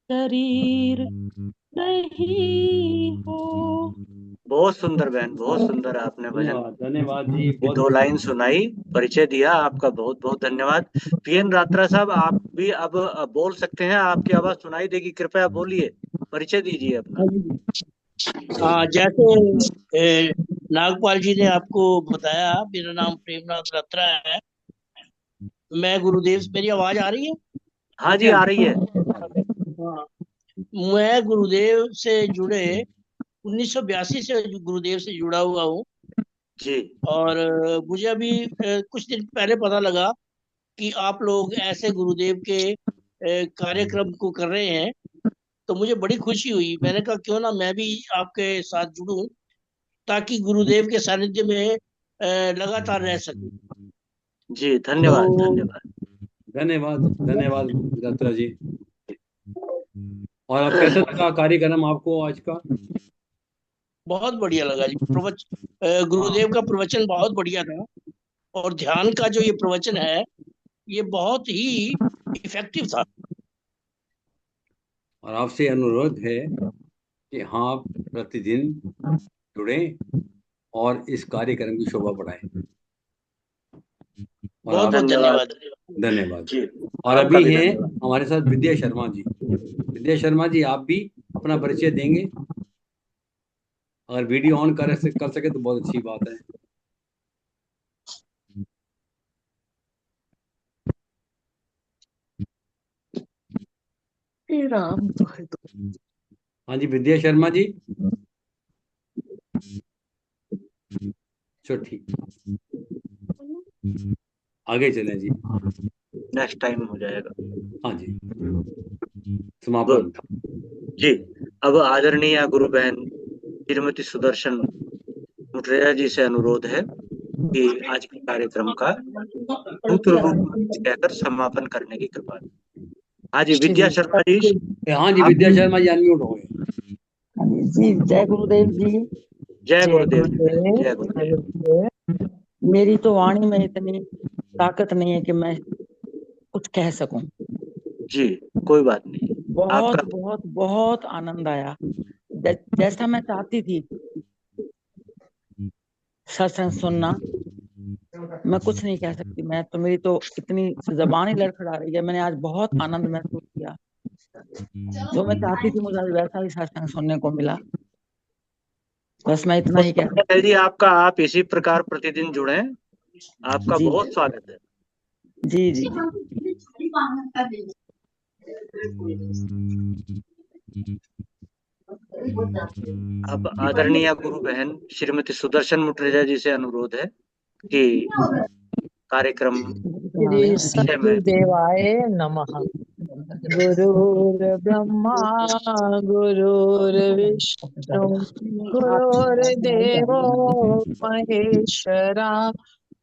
शरीर नहीं हो। बहुत सुंदर बहन, बहुत सुंदर आपने भजन धन्यवाद धन्यवाद जी, की बहुत 2 लाइन सुनाई, परिचय दिया, आपका बहुत बहुत धन्यवाद। पीएन रात्रा साहब, आप भी अब बोल सकते हैं, आपकी आवाज सुनाई देगी, कृपया बोलिए, परिचय दीजिए अपना। जैसे नागपाल जी ने आपको बताया, मेरा नाम प्रेमनाथ रत्रा है। मैं गुरुदेव, मेरी आवाज आ रही है? हाँ जी, आ रही है। हाँ, मैं गुरुदेव से जुड़े 1982 से गुरुदेव से जुड़ा हुआ हूँ। जी और मुझे अभी कुछ दिन पहले पता लगा कि आप लोग ऐसे गुरुदेव के कार्यक्रम को कर रहे हैं। तो मुझे बड़ी खुशी हुई। मैंने कहा क्यों ना मैं भी आपके साथ जुड़ूं, ताकि गुरुदेव के सानिध्य में लगातार रह सकूं। जी, धन्यवाद तो धन्यवाद। धन्यवाद धन्यवाद यात्रा जी। और अब कैसा लगा कार्यक्रम आपको आज का? बहुत बढ़िया लगा जी हाँ, गुरुदेव का प्रवचन बहुत बढ़िया था। और ध्यान का जो ये प्रवचन है, ये बहुत ही इफेक्टिव था। और आपसे अनुरोध है कि हाँ, आप प्रतिदिन जुड़ें और इस कार्यक्रम की शोभा बढ़ाएं। और बहुत आप, बहुत धन्यवाद धन्यवाद। धन्यवाद। जी, और आपका अभी भी हैं धन्यवाद। हमारे साथ विद्या शर्मा जी। विद्या शर्मा जी, आप भी अपना परिचय देंगे? अगर वीडियो ऑन कर सके तो बहुत अच्छी बात है। राम तो है तो। हाँ जी, विद्या शर्मा जी। चलो ठीक, आगे चलें जी। नेक्स्ट टाइम हो जाएगा। हाँ जी, समापन। गुड। जी, अब आदरणीय गुरु बहन श्रीमती सुदर्शन मुटरेजा जी से अनुरोध है कि आज के कार्यक्रम का सूत्र रूप में कुछ कहकर समापन करने की कृपा। हाँ जी, विद्या शर्मा जी, हाँ जी, आप। विद्या शर्मा जी अनम्यूट हो गए। जी, जय गुरुदेव जी। जय जय गुरुदेव जी, गुरुदेव, जय जय गुरुदेव। गुरुदेव। मेरी तो वाणी में इतनी ताकत नहीं है कि मैं कुछ कह सकूं। जी, कोई बात नहीं, बहुत आपका। बहुत बहुत आनंद आया। जैसा मैं चाहती थी सत्संग सुनना। मैं कुछ नहीं कह सकती, मैं तो, मेरी तो इतनी जबान ही लड़खड़ा रही है। मैंने आज बहुत आनंद महसूस किया। जो मैं चाहती थी मुझे आज वैसा ही सत्संग सुनने को मिला। बस मैं इतना ही कह सकती जी आपका, आप इसी प्रकार प्रतिदिन जुड़े, आपका जी बहुत स्वागत है। जी जी। अब आदरणीय गुरु बहन श्रीमती सुदर्शन मुटरेजा जी से अनुरोध है कि कार्यक्रम श्री विषय में सद्गुरुदेवाय नमः। गुरुर्ब्रह्मा गुरुर्विष्णु गुरुर्देवो महेश्वरा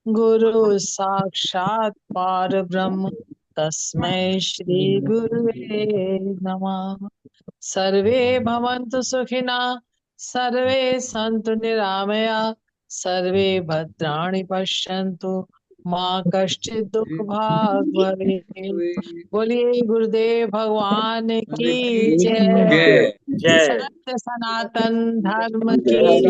गुरु साक्षात् परब्रह्म तस्मै श्री गुरुवे नमः। सर्वे भवन्तु सुखिनः, सर्वे सन्तु निरामया, सर्वे भद्राणि पश्यन्तु, माँ कश्चित् दुख भाग भवेत्। बोलिए गुरुदेव भगवान की जय। जय सत्य सनातन धर्म की जय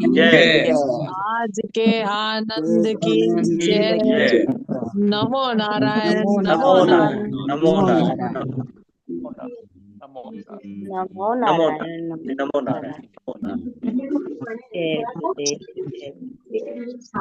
जय। आज के आनंद की जय। जय। नमो नारायण नमो नमो नारायण, नारायण। नमो नारायण, नमो नमो नारायण, नारायण, नमो नारायण, नमो नारायण। जय गुरुदेव, जय गुरुदेव।